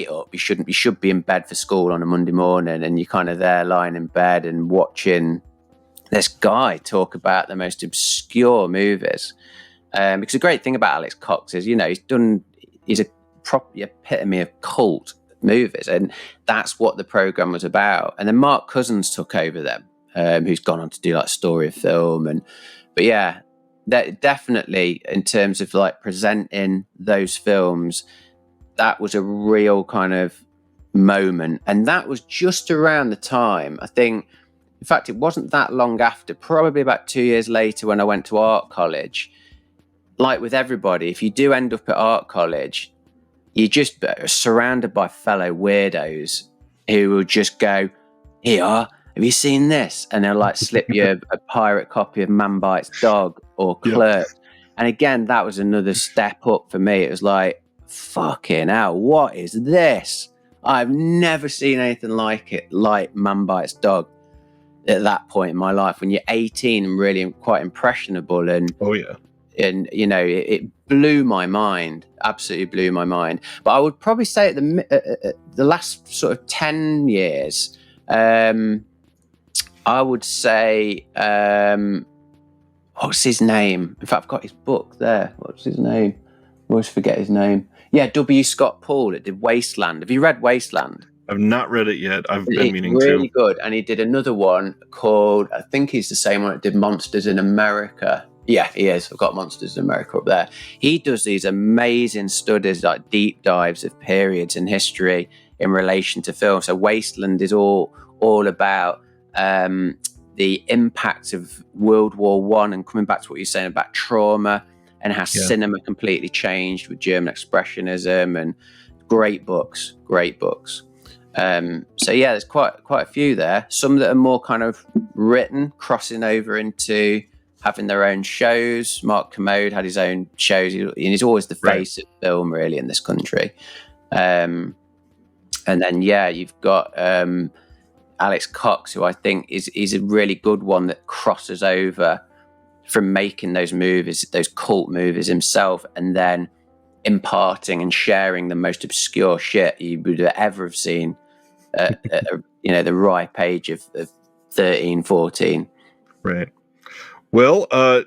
up. You should be in bed for school on a Monday morning, and you're kind of there lying in bed and watching this guy talk about the most obscure movies. Because the great thing about Alex Cox is, he's a proper epitome of cult movies, and that's what the program was about. And then Mark Cousins took over them, who's gone on to do like Story of Film, but yeah, that definitely in terms of like presenting those films, that was a real kind of moment. And that was just around the time, I think, in fact, it wasn't that long after, probably about 2 years later when I went to art college. Like with everybody, if you do end up at art college, you're just surrounded by fellow weirdos who will just go, "Here, have you seen this?" And they'll like slip you a pirate copy of Man Bites Dog or Clerk. Yep. And again, that was another step up for me. It was like, fucking hell, what is this? I've never seen anything like it, like Man Bites Dog at that point in my life when you're 18 and really quite impressionable. And and it blew my mind, absolutely blew my mind. But I would probably say at the last sort of 10 years, I would say, what's his name? In fact, I've got his book there. What's his name? I always forget his name. Yeah, W. Scott Paul. It did Wasteland. Have you read Wasteland? I've not read it yet. I've been meaning to. Really good. And he did another one called, I think he's the same one that did Monsters in America. Yeah, he is. I've got Monsters in America up there. He does these amazing studies, like deep dives of periods in history in relation to film. So Wasteland is all about the impact of World War I, and coming back to what you're saying about trauma and how cinema completely changed with German expressionism, and great books. So yeah, there's quite a few there. Some that are more kind of written, crossing over into having their own shows. Mark Commode had his own shows, and he's always the face of film really in this country. And then you've got Alex Cox, who I think is a really good one that crosses over from making those movies, those cult movies himself, and then imparting and sharing the most obscure shit you would ever have seen at the ripe age of 13, 14. Right. Well, I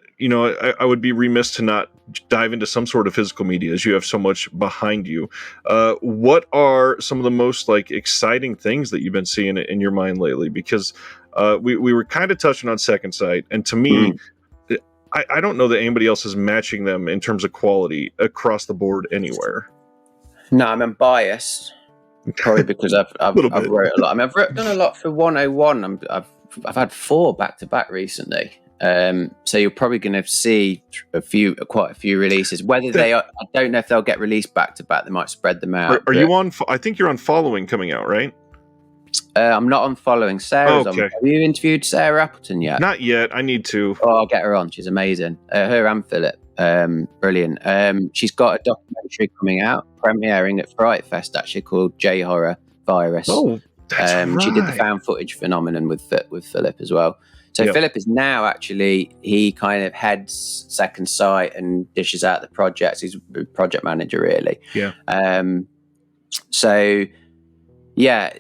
would be remiss to not dive into some sort of physical media, as you have so much behind you. What are some of the most exciting things that you've been seeing in your mind lately? Because we were kind of touching on Second Sight, and to me, I don't know that anybody else is matching them in terms of quality across the board anywhere. No, I'm biased, probably because I've wrote a lot. I mean, I've done a lot for 101. I've had 4 back to back recently. So you're probably going to see quite a few releases. Whether they are, I don't know if they'll get released back to back. They might spread them out. Are you on? I think you're on Following coming out, right? I'm not on Following. Sarah's on. Have you interviewed Sarah Appleton yet? Not yet. I need to. Oh, I'll get her on. She's amazing. Her and Philip. Brilliant. She's got a documentary coming out, premiering at Fright Fest, actually, called J-Horror Virus. Oh, that's right. She did the found footage phenomenon with Philip as well. So Philip is now he kind of heads Second Sight and dishes out the projects. He's a project manager, really. Yeah. So, yeah,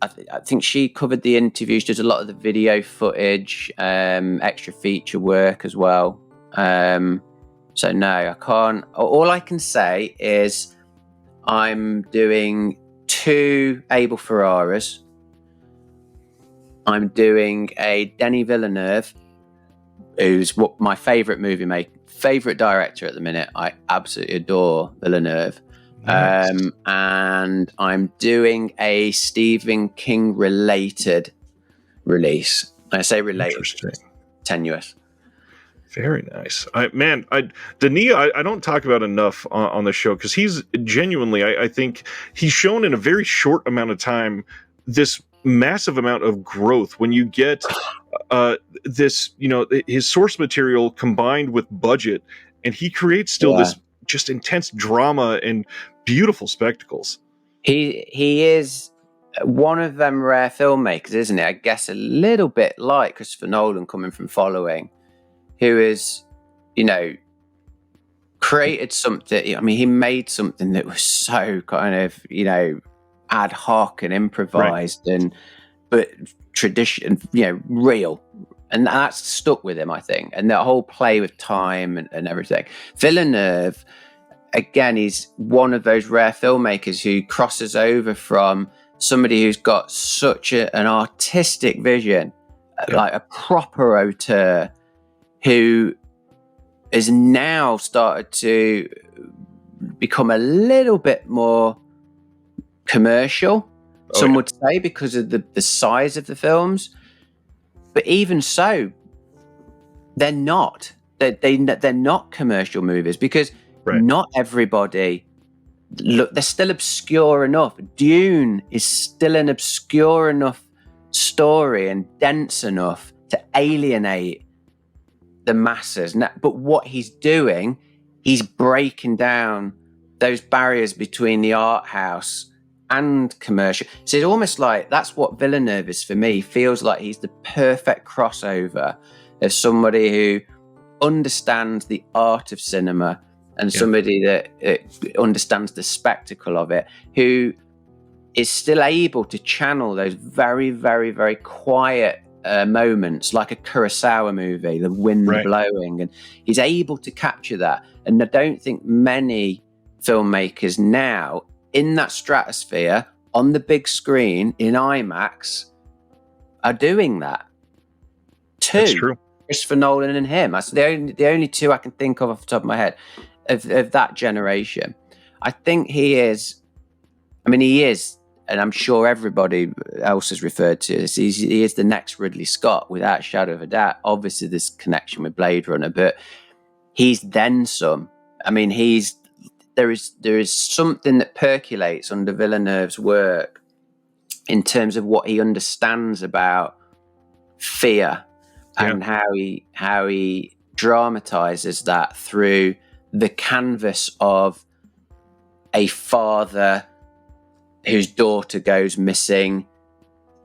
I think she covered the interviews, does a lot of the video footage, extra feature work as well. So no, I can't. All I can say is I'm doing 2 Abel Ferraras. I'm doing a Denis Villeneuve, who's my favourite favourite director at the minute. I absolutely adore Villeneuve. Nice. And I'm doing a Stephen King related release. I say related, tenuous. Very nice. Denis, I don't talk about enough on the show, because he's genuinely, I think he's shown in a very short amount of time this massive amount of growth. When you get this, his source material combined with budget, and he creates still this just intense drama and beautiful spectacles. He is one of them rare filmmakers, isn't it? I guess a little bit like Christopher Nolan, coming from Following, who is, created something. I mean, he made something that was so kind of, ad hoc and improvised, but tradition, real. And that's stuck with him, I think. And that whole play with time and everything. Villeneuve, again, he's one of those rare filmmakers who crosses over from somebody who's got such an artistic vision, like a proper auteur, who has now started to become a little bit more commercial, some would say, because of the size of the films. But even so, they're not. They're not commercial movies, because not everybody look. They're still obscure enough. Dune is still an obscure enough story and dense enough to alienate the masses. But what he's doing, he's breaking down those barriers between the art house and commercial. So it's almost like that's what Villeneuve is for me. He feels like he's the perfect crossover of somebody who understands the art of cinema and somebody that understands the spectacle of it, who is still able to channel those very, very, very quiet moments, like a Kurosawa movie, the wind blowing, and he's able to capture that. And I don't think many filmmakers now in that stratosphere on the big screen in IMAX are doing that. That's true. Christopher Nolan and him. That's the only two I can think of off the top of my head of that generation. I think he is. I mean, he is, and I'm sure everybody else has referred to this. He is the next Ridley Scott, without a shadow of a doubt. Obviously, this connection with Blade Runner, but he's then some. I mean, there is something that percolates under Villeneuve's work in terms of what he understands about fear and how he dramatizes that through the canvas of a father whose daughter goes missing,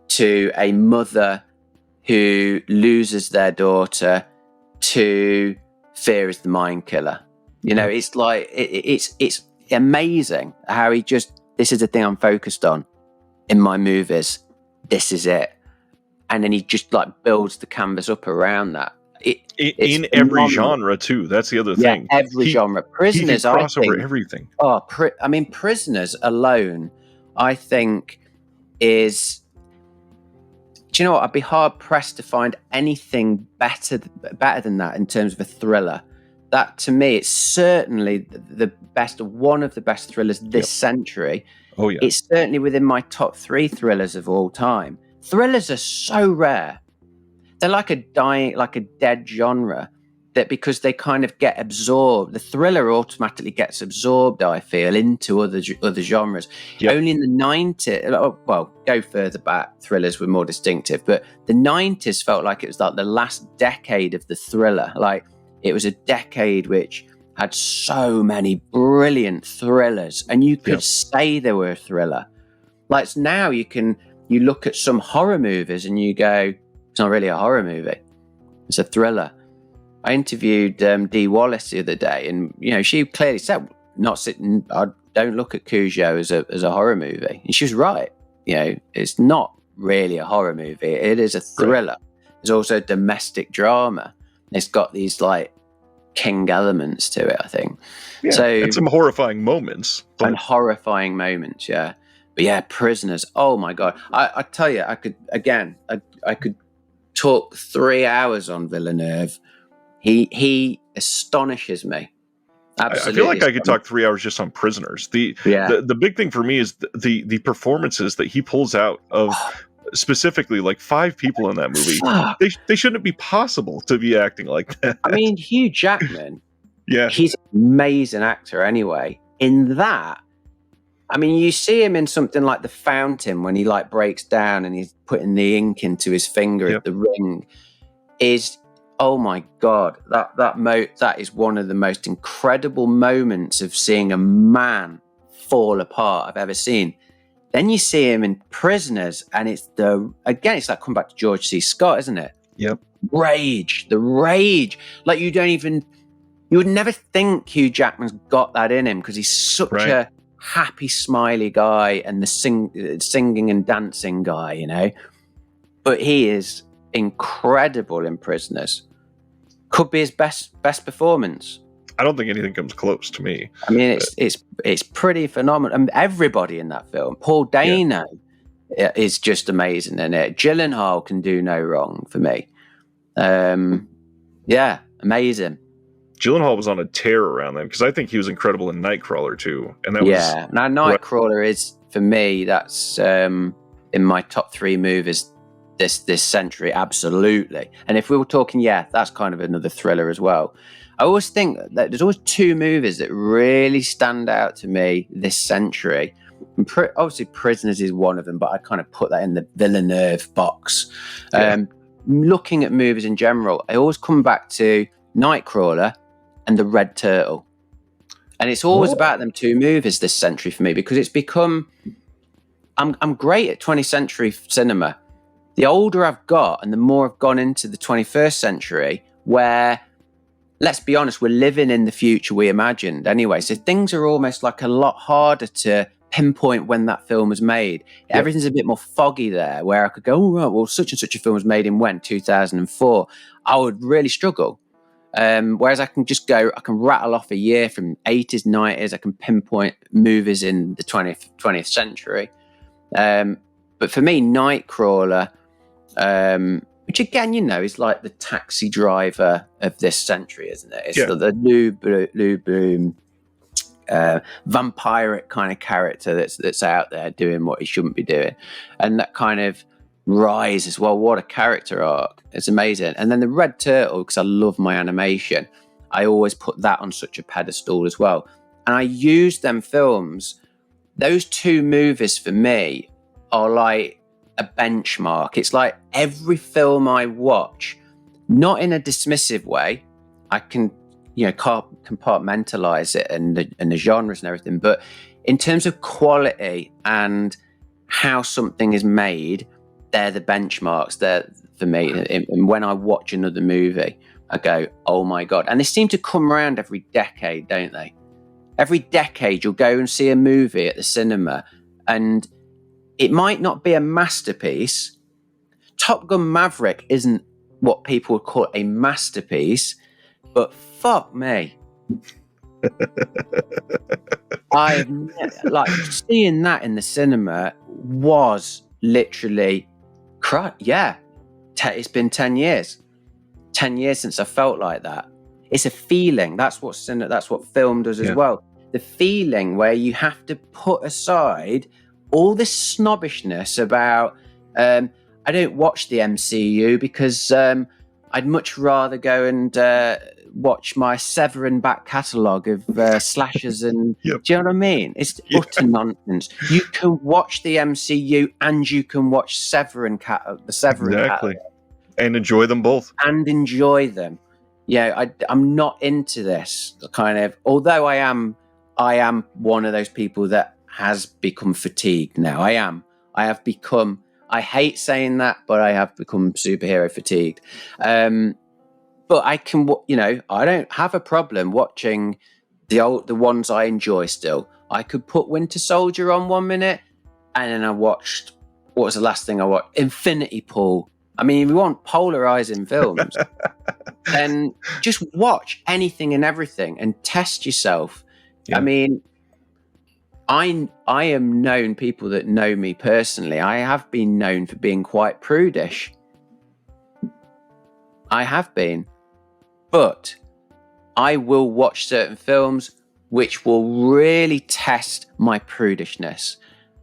to a mother who loses their daughter, to fear is the mind killer. It's like it's amazing how he just, this is the thing I'm focused on in my movies. This is it. And then he just like builds the canvas up around that. In every genre too. That's the other thing. Every genre. Prisoners, he cross over everything. Prisoners alone, I think, is. Do you know what? I'd be hard pressed to find anything better than that in terms of a thriller. That, to me, it's certainly the best, one of the best thrillers this century. Oh yeah, it's certainly within my top 3 thrillers of all time. Thrillers are so rare. They're like a dead genre, that because they kind of get absorbed, the thriller automatically gets absorbed, I feel, into other genres. Only in the 90s, well, go further back, thrillers were more distinctive, but the 90s felt like it was like the last decade of the thriller. Like, it was a decade which had so many brilliant thrillers, and you could say they were a thriller. Like, now you look at some horror movies and you go, it's not really a horror movie, it's a thriller. I interviewed Dee Wallace the other day, and she clearly said, I don't look at Cujo as a horror movie, and she was right. It's not really a horror movie, it is a thriller. It's also a domestic drama. It's got these like King elements to it, I think. And some horrifying moments. And horrifying moments, But Prisoners, oh my God. I tell you, I could talk 3 hours on Villeneuve. He astonishes me. Absolutely. I feel like I could talk 3 hours just on Prisoners. The big thing for me is the performances that he pulls out of specifically like 5 people in that movie. They shouldn't be possible to be acting like that. I mean, Hugh Jackman, he's an amazing actor anyway. In that, I mean, you see him in something like The Fountain when he like breaks down and he's putting the ink into his finger at the ring. Is, oh my God, that is one of the most incredible moments of seeing a man fall apart I've ever seen. Then you see him in Prisoners, and it's like coming back to George C. Scott, isn't it? Yep. The rage. Like you would never think Hugh Jackman's got that in him because he's such a happy, smiley guy and the singing and dancing guy, you know. But he is incredible in Prisoners. Could be his best performance. I don't think anything comes close to me. I mean, it's pretty phenomenal. And everybody in that film, Paul Dano is just amazing in it. Gyllenhaal can do no wrong for me. Amazing. Gyllenhaal was on a tear around then because I think he was incredible in Nightcrawler too. And that was now Nightcrawler is, for me, that's in my top 3 movies this century, absolutely. And if we were talking, that's kind of another thriller as well. I always think that there's always 2 movies that really stand out to me this century. Obviously, Prisoners is one of them, but I kind of put that in the Villeneuve box. Looking at movies in general, I always come back to Nightcrawler and The Red Turtle. And it's always about them 2 movies this century for me because it's become... I'm great at 20th century cinema. The older I've got and the more I've gone into the 21st century, where... let's be honest, we're living in the future we imagined anyway. So things are almost like a lot harder to pinpoint when that film was made. Yep. Everything's a bit more foggy there, where I could go, such and such a film was made in when? 2004. I would really struggle. Whereas I can rattle off a year from 80s, 90s. I can pinpoint movies in the 20th century. But for me, Nightcrawler... which again, is like the Taxi Driver of this century, isn't it? It's the Lou Bloom vampiric kind of character that's out there doing what he shouldn't be doing, and that kind of rise as well. What a character arc! It's amazing. And then the Red Turtle, because I love my animation, I always put that on such a pedestal as well. And I use them films. Those 2 movies for me are like a benchmark. It's like every film I watch, not in a dismissive way. I can, compartmentalize it and the genres and everything, but in terms of quality and how something is made, they're the benchmarks. They're for me. And when I watch another movie, I go, oh my God. And they seem to come around every decade, don't they? Every decade you'll go and see a movie at the cinema and it might not be a masterpiece. Top Gun Maverick isn't what people would call a masterpiece, but fuck me. Seeing that in the cinema was literally, it's been 10 years. 10 years since I felt like that. It's a feeling. That's what film does as well. The feeling where you have to put aside all this snobbishness about I don't watch the MCU because I'd much rather go and watch my Severin back catalogue of slashers and do you know what I mean? It's utter nonsense. You can watch the MCU and you can watch Severin catalogue and enjoy them both and enjoy them. I'm not into this kind of, although I am one of those people that has become fatigued now. I hate saying that, but I have become superhero fatigued. But I can, I don't have a problem watching the ones I enjoy still. I could put Winter Soldier on 1 minute, and then I watched, what was the last thing I watched? Infinity Pool. I mean, if you want polarizing films, then just watch anything and everything and test yourself. Yeah. I mean, I am known, people that know me personally, I have been known for being quite prudish. I have been. But I will watch certain films which will really test my prudishness.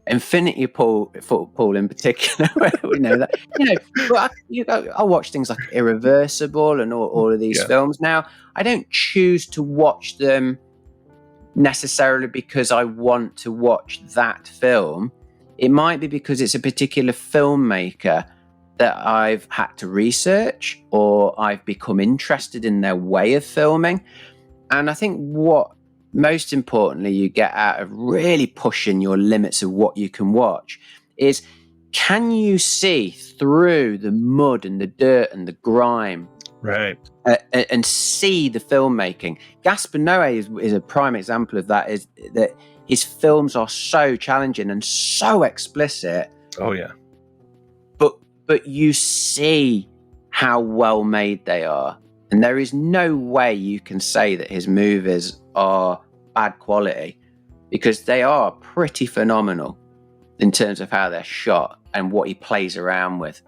Infinity Pool in particular, we know that. But I watch things like Irreversible and all of these films. Now, I don't choose to watch them necessarily because I want to watch that film. It might be because it's a particular filmmaker that I've had to research, or I've become interested in their way of filming. And I think what most importantly you get out of really pushing your limits of what you can watch is, can you see through the mud and the dirt and the grime, right, and see the filmmaking? Gaspar Noé is a prime example of that. Is that his films are so challenging and so explicit. Oh yeah, but you see how well made they are, and there is no way you can say that his movies are bad quality, because they are pretty phenomenal in terms of how they're shot and what he plays around with.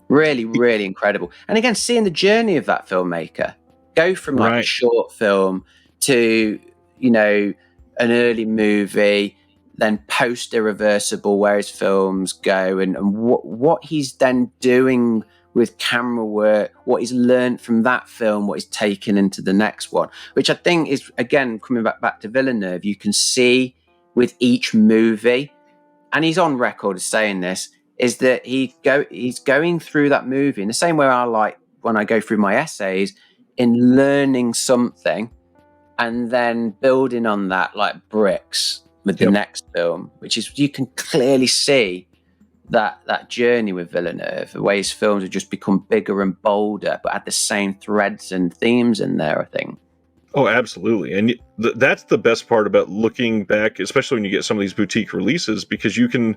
Really, really incredible. And again, seeing the journey of that filmmaker go from like a short film to, you know, an early movie, then post Irreversible, where his films go, and what he's then doing with camera work, what he's learned from that film, what he's taken into the next one, which I think is, again, coming back to Villeneuve, you can see with each movie, and he's on record as saying this, is that he's going through that movie in the same way I like when I go through my essays, in learning something and then building on that like bricks with the next film, which is, you can clearly see that journey with Villeneuve, the way his films have just become bigger and bolder, but had the same threads and themes in there, I think. Oh, absolutely. And that's the best part about looking back, especially when you get some of these boutique releases, because you can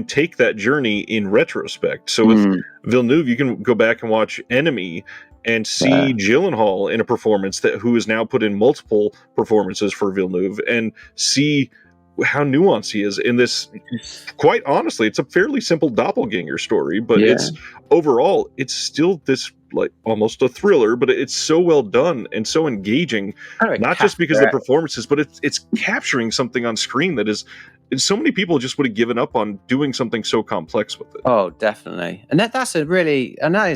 take that journey in retrospect. So with Villeneuve, you can go back and watch Enemy and see Gyllenhaal in a performance who is now put in multiple performances for Villeneuve, and see how nuanced he is in this. Quite honestly, it's a fairly simple doppelganger story, but it's overall, it's still this like almost a thriller, but it's so well done and so engaging, not just because of the performances, but it's capturing something on screen that is, so many people just would have given up on doing something so complex with it. Oh, definitely. And that is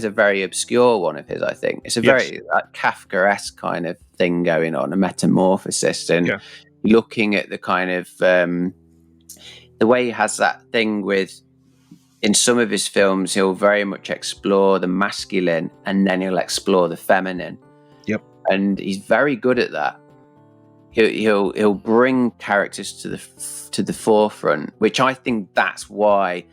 a very obscure one of his, I think. It's a very Kafkaesque kind of thing going on, a metamorphosis, and looking at the kind of the way he has that thing with, in some of his films, he'll very much explore the masculine and then he'll explore the feminine. Yep. And he's very good at that. He'll bring characters to the forefront, which I think that's why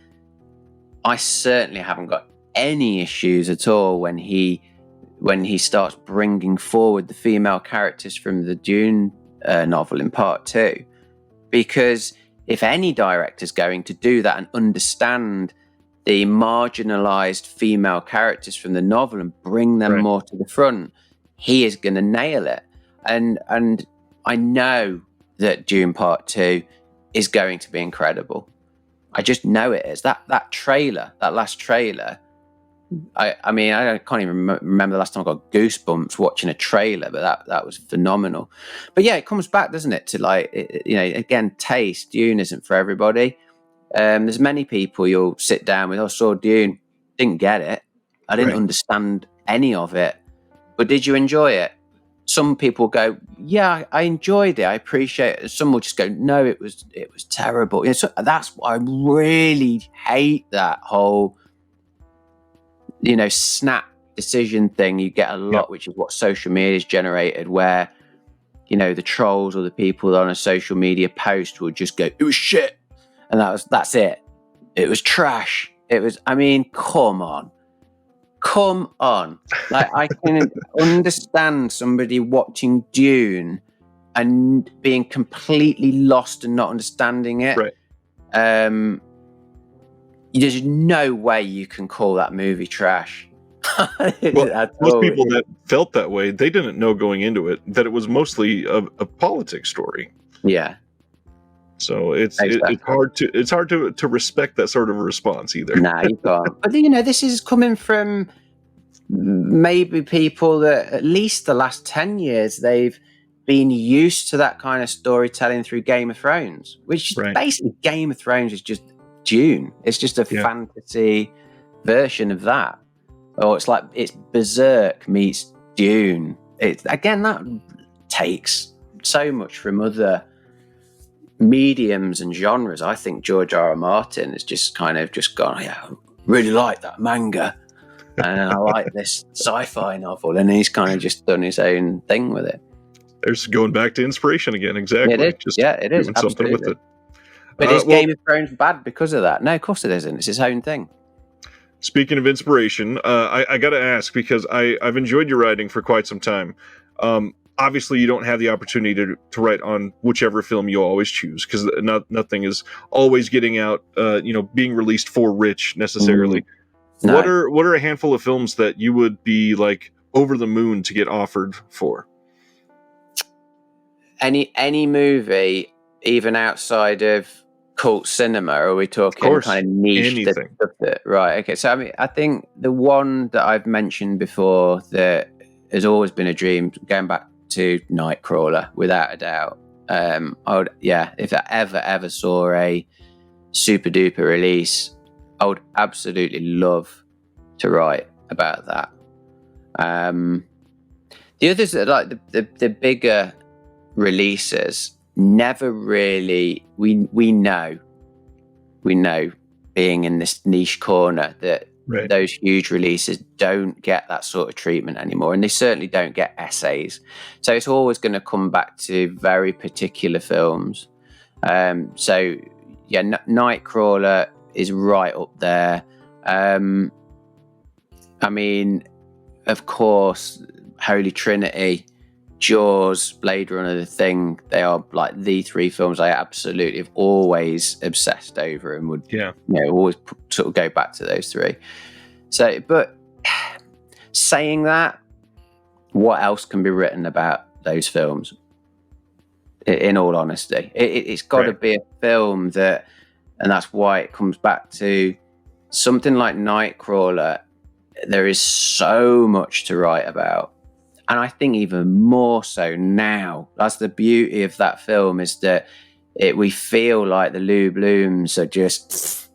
I certainly haven't got any issues at all when he starts bringing forward the female characters from the Dune novel in part 2, because if any director's going to do that and understand the marginalized female characters from the novel and bring them more to the front, he is going to nail it. And I know that Dune Part 2 is going to be incredible. I just know it is. That last trailer, I mean, I can't even remember the last time I got goosebumps watching a trailer, but that was phenomenal. But yeah, it comes back, doesn't it, to like, again, taste. Dune isn't for everybody. There's many people you'll sit down with, saw Dune, didn't get it. I didn't understand any of it. But did you enjoy it? Some people go, yeah, I enjoyed it, I appreciate it. Some will just go, no, it was terrible. So that's what I really hate, that whole snap decision thing you get a lot, which is what social media has generated, where the trolls or the people on a social media post will just go, it was shit, and that's it. It was trash. It was, I mean, come on. Like, I can understand somebody watching Dune and being completely lost and not understanding it. There's no way you can call that movie trash. Well, most people that felt that way, they didn't know going into it that it was mostly a politics story. Yeah. So it's hard to respect that sort of a response either. Nah, you can't. But this is coming from maybe people that at least the last 10 years they've been used to that kind of storytelling through Game of Thrones, which is basically Game of Thrones is just Dune. It's just a fantasy version of that. Or it's Berserk meets Dune. That takes so much from other mediums and genres. I think George R.R. Martin has just kind of just gone, yeah, I really like that manga and I like this sci-fi novel, and he's kind of just done his own thing with it. There's going back to inspiration again. Exactly. It is. Just it is. Doing absolutely. something with it. But is Game of Thrones bad because of that? No, of course it isn't. It's his own thing. Speaking of inspiration, I got to ask, because I've enjoyed your writing for quite some time. Obviously, you don't have the opportunity to write on whichever film you always choose, because nothing is always getting out, being released for rich necessarily. No. What are a handful of films that you would be like over the moon to get offered for? Any movie, even outside of cult cinema, or are we talking kind of niche? Anything. Right. Okay. So I think the one that I've mentioned before that has always been a dream, going back to Nightcrawler, without a doubt. If I ever saw a super duper release, I would absolutely love to write about that. The others are like the bigger releases. Never really, we know being in this niche corner that those huge releases don't get that sort of treatment anymore, and they certainly don't get essays. So it's always going to come back to very particular films. Nightcrawler is right up there. I mean, of course, Holy Trinity, Jaws, Blade Runner, The Thing, they are like the three films I absolutely have always obsessed over and would always sort of go back to those three. So, but saying that, what else can be written about those films? In all honesty, it's got to be a film that, and that's why it comes back to something like Nightcrawler. There is so much to write about. And I think even more so now. That's the beauty of that film, is that we feel like the Lou Blooms they're just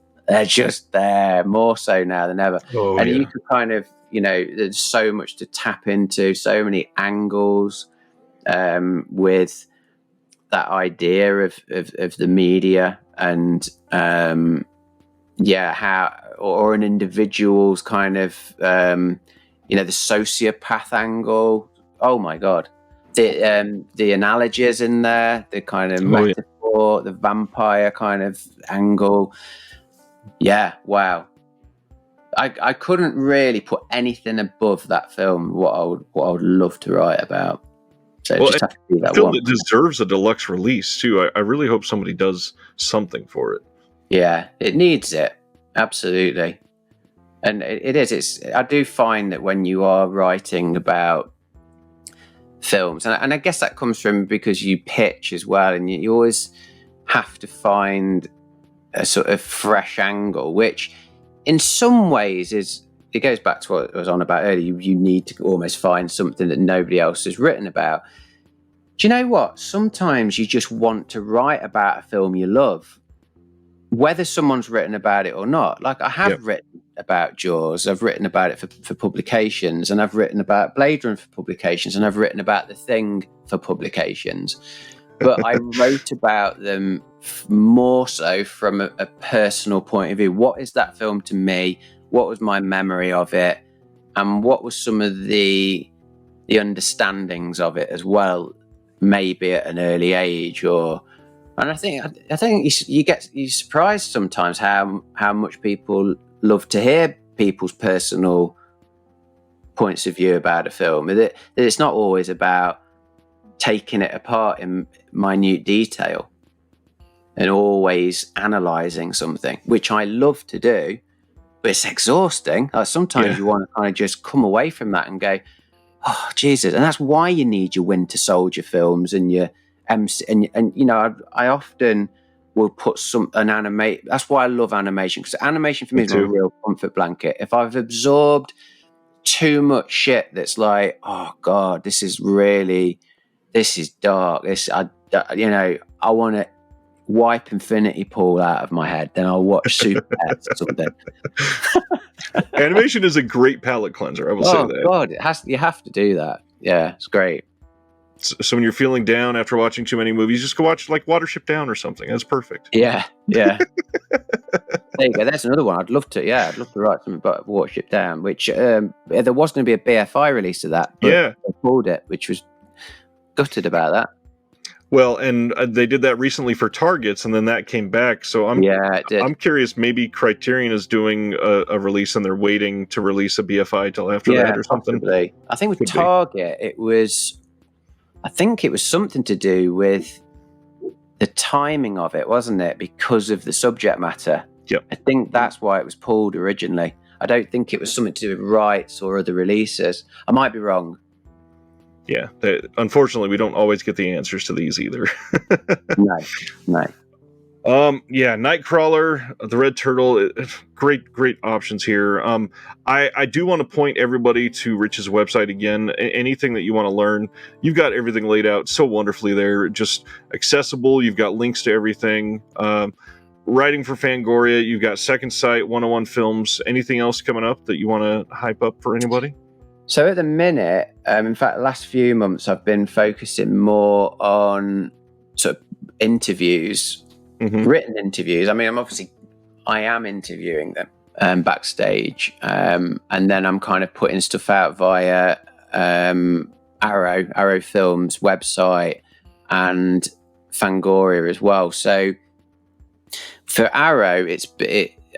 there more so now than ever. You can kind of, there's so much to tap into, so many angles with that idea of the media and how, or an individual's kind of the sociopath angle. Oh my god, the analogies in there, the kind of metaphor, the vampire kind of angle. Yeah, wow. I couldn't really put anything above that film. What I would love to write about. So just have to be that film one. that deserves a deluxe release too. I really hope somebody does something for it. Yeah, it needs it. Absolutely. And it is. I do find that when you are writing about films, and I guess that comes from because you pitch as well, and you always have to find a sort of fresh angle, which in some ways it goes back to what I was on about earlier. You need to almost find something that nobody else has written about. Do you know what? Sometimes you just want to write about a film you love, whether someone's written about it or not. Like I have written about Jaws, I've written about it for publications, and I've written about Blade Runner for publications, and I've written about The Thing for publications. But I wrote about them more so from a personal point of view. What is that film to me? What was my memory of it? And what was some of the understandings of it as well, maybe at an early age? And I think you're surprised sometimes how much people love to hear people's personal points of view about a film. That it's not always about taking it apart in minute detail and always analysing something, which I love to do, but it's exhausting. Like sometimes you want to kind of just come away from that and go, oh Jesus! And that's why you need your Winter Soldier films and your MC. And I often will put an animate. That's why I love animation, because animation for me is a real comfort blanket. If I've absorbed too much shit that's like, oh God, this is dark. I want to wipe Infinity Pool out of my head. Then I'll watch Super Pets or something. Animation is a great palate cleanser. I will say that. God, you have to do that. Yeah, it's great. So when you're feeling down after watching too many movies, just go watch like Watership Down or something. That's perfect. Yeah. There you go. That's another one. I'd love to write something about Watership Down, which there was going to be a BFI release of that, but they pulled it, which was gutted about that. Well, and they did that recently for Targets, and then that came back. So I'm curious. Maybe Criterion is doing a release, and they're waiting to release a BFI till after that or something. Possibly. I think with Target, it was something to do with the timing of it, wasn't it? Because of the subject matter. Yep. I think that's why it was pulled originally. I don't think it was something to do with rights or other releases. I might be wrong. Yeah, unfortunately, we don't always get the answers to these either. No. Nightcrawler, the Red Turtle, great options here. I do want to point everybody to Rich's website again. Anything that you want to learn, you've got everything laid out so wonderfully there, just accessible. You've got links to everything. Writing for Fangoria, you've got Second Sight, 101 Films. Anything else coming up that you want to hype up for anybody? So at the minute, in fact, the last few months, I've been focusing more on sort of interviews, written interviews. I mean, I am interviewing them backstage, and then I'm kind of putting stuff out via Arrow Films website and Fangoria as well. So for Arrow,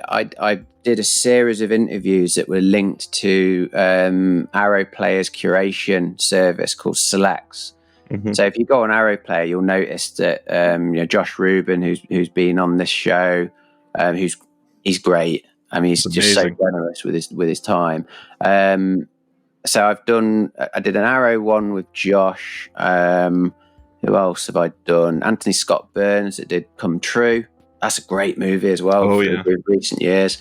I did a series of interviews that were linked to Arrow Player's curation service called Selects. So if you go on Arrow Player, you'll notice that Josh Rubin, who's been on this show, he's great. I mean, he's just so generous with his time. So I did an Arrow one with Josh. Who else have I done? Anthony Scott Burns that did Come True. That's a great movie as well. For recent years.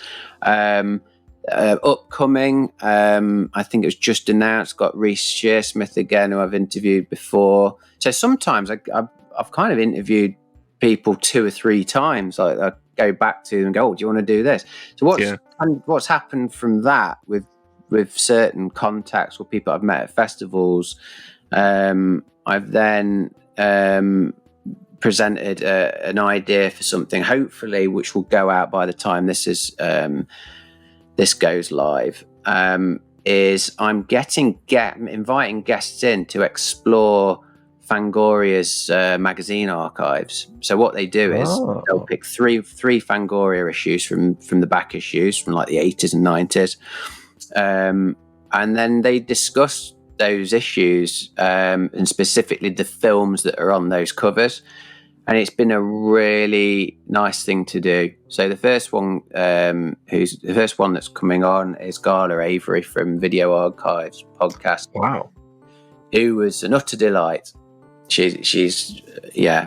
Upcoming, I think it was just announced, got Reece Shearsmith again, who I've interviewed before. So sometimes I've kind of interviewed people 2 or 3 times. Like I go back to them and go, "Oh, do you want to do this?" So what's happened from that with certain contacts or people I've met at festivals? I've then presented an idea for something, hopefully, which will go out by the time this goes live. Is I'm inviting guests in to explore Fangoria's magazine archives. So what they do is they'll pick three Fangoria issues from the back issues from like the 80s and 90s, and then they discuss those issues and specifically the films that are on those covers. And it's been a really nice thing to do. So the first one that's coming on is Gala Avery from Video Archives podcast. Wow, who was an utter delight. She's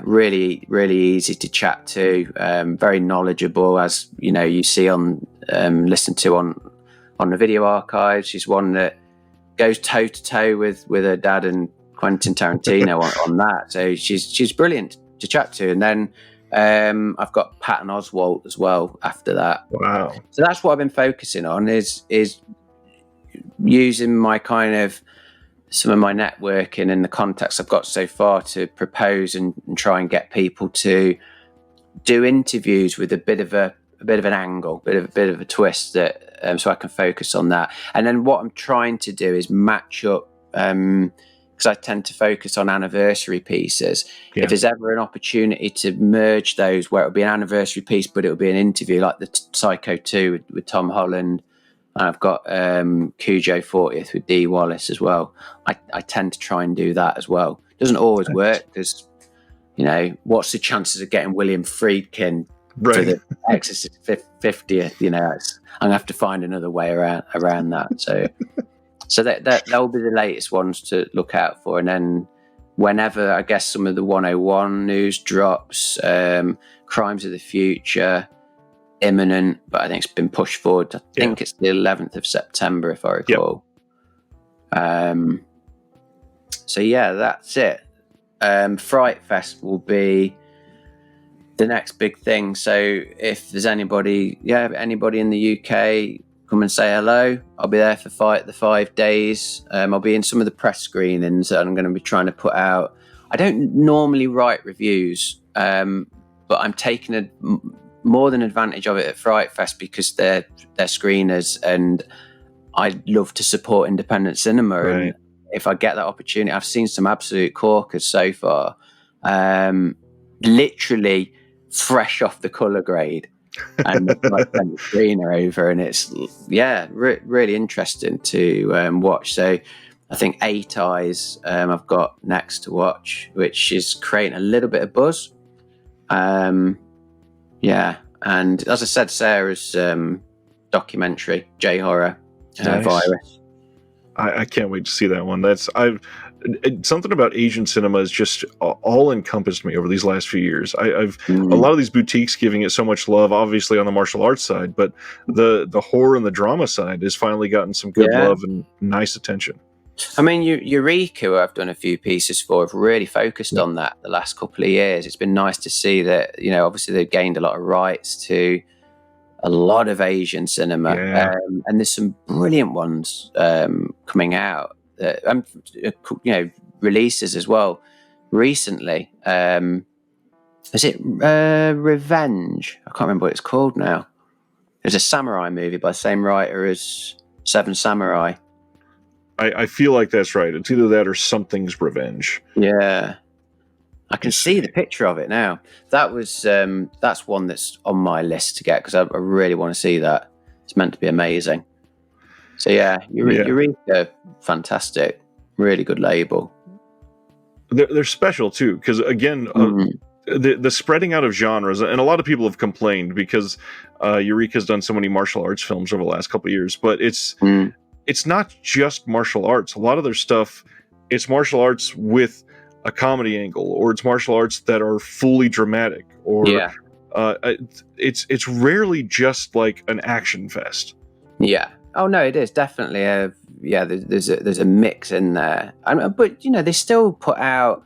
really really easy to chat to, very knowledgeable, as you see on listen to on the Video Archives. She's one that goes toe to toe with her dad and Quentin Tarantino on that. So she's brilliant to chat to. And then I've got Patton Oswalt as well after that. Wow. So that's what I've been focusing on is using my kind of some of my networking and the contacts I've got so far to propose and try and get people to do interviews with a bit of an angle, a bit of a twist, that so I can focus on that. And then what I'm trying to do is match up, because I tend to focus on anniversary pieces. Yeah. If there's ever an opportunity to merge those, where it'll be an anniversary piece, but it'll be an interview, like the Psycho 2 with Tom Holland. And I've got Cujo 40th with Dee Wallace as well. I tend to try and do that as well. Doesn't always work because, what's the chances of getting William Friedkin for the Exorcist 50th? I'm going to have to find another way around that. So that'll be the latest ones to look out for. And then whenever, I guess, some of the 101 news drops, Crimes of the Future, imminent, but I think it's been pushed forward. I think it's the 11th of September, if I recall. Yep. So that's it. Fright Fest will be the next big thing. So if there's anybody in the UK, come and say hello. I'll be there for the 5 days. I'll be in some of the press screenings that I'm going to be trying to put out. I don't normally write reviews, but I'm taking more than advantage of it at Fright Fest because they're screeners, and I love to support independent cinema. Right. And if I get that opportunity, I've seen some absolute corkers so far. Literally fresh off the colour grade. And like send the screener over, and it's really interesting to watch. So I think 8 Eyes I've got next to watch, which is creating a little bit of buzz. And as I said, Sarah's documentary J-Horror Virus. I can't wait to see that one. Something about Asian cinema has just all encompassed me over these last few years. A lot of these boutiques giving it so much love, obviously on the martial arts side, but the horror and the drama side has finally gotten some good love and nice attention. I mean, Eureka, who I've done a few pieces for, have really focused on that the last couple of years. It's been nice to see that, obviously they've gained a lot of rights to a lot of Asian cinema, and there's some brilliant ones coming out. Releases as well recently. Is it Revenge? I can't remember what it's called now. There's a samurai movie by the same writer as Seven Samurai. I feel like that's right. It's either that or Something's Revenge. Yeah, I can see the picture of it now. That's one that's on my list to get because I really want to see that. It's meant to be amazing. So Eureka, fantastic, really good label. They're special too, because again, the spreading out of genres, and a lot of people have complained because Eureka's done so many martial arts films over the last couple of years, but it's not just martial arts. A lot of their stuff, it's martial arts with a comedy angle, or it's martial arts that are fully dramatic, or it's rarely just like an action fest. Yeah. Oh no, it is definitely there's a mix in there, but they still put out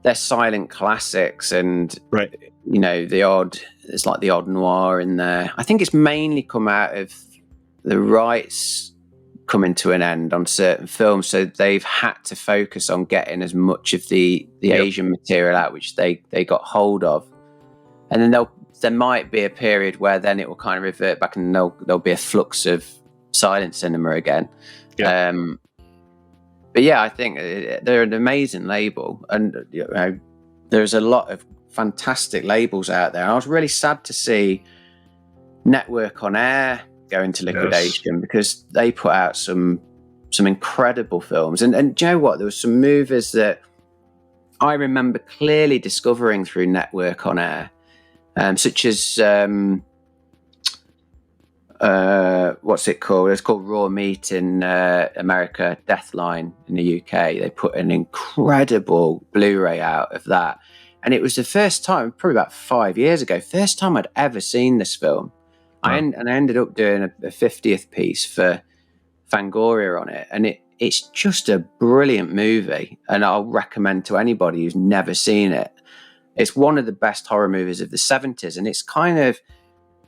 their silent classics and the odd noir in there. I think it's mainly come out of the rights coming to an end on certain films, so they've had to focus on getting as much of the Asian material out which they got hold of, and then there might be a period where then it will kind of revert back, and there'll be a flux of silent cinema again. But I think they're an amazing label, and there's a lot of fantastic labels out there. I was really sad to see Network on Air go into liquidation because they put out some incredible films, and do you know what, there were some movies that I remember clearly discovering through Network on Air, such as what's it called? It's called Raw Meat in America, Deathline in the UK. They put an incredible Blu-ray out of that. And it was the first time, probably about 5 years ago, first time I'd ever seen this film. Wow. And I ended up doing a 50th piece for Fangoria on it. And it's just a brilliant movie. And I'll recommend to anybody who's never seen it. It's one of the best horror movies of the 70s. And it's kind of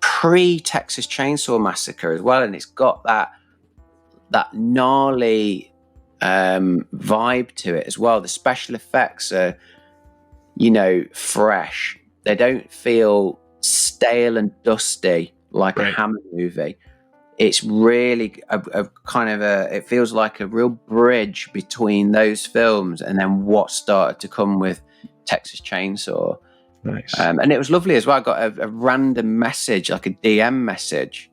pre-Texas Chainsaw Massacre as well, and it's got that gnarly vibe to it as well. The special effects are, fresh. They don't feel stale and dusty like a Hammer movie. It's really it feels like a real bridge between those films and then what started to come with Texas Chainsaw. Nice. And it was lovely as well. I got a random message, like a DM message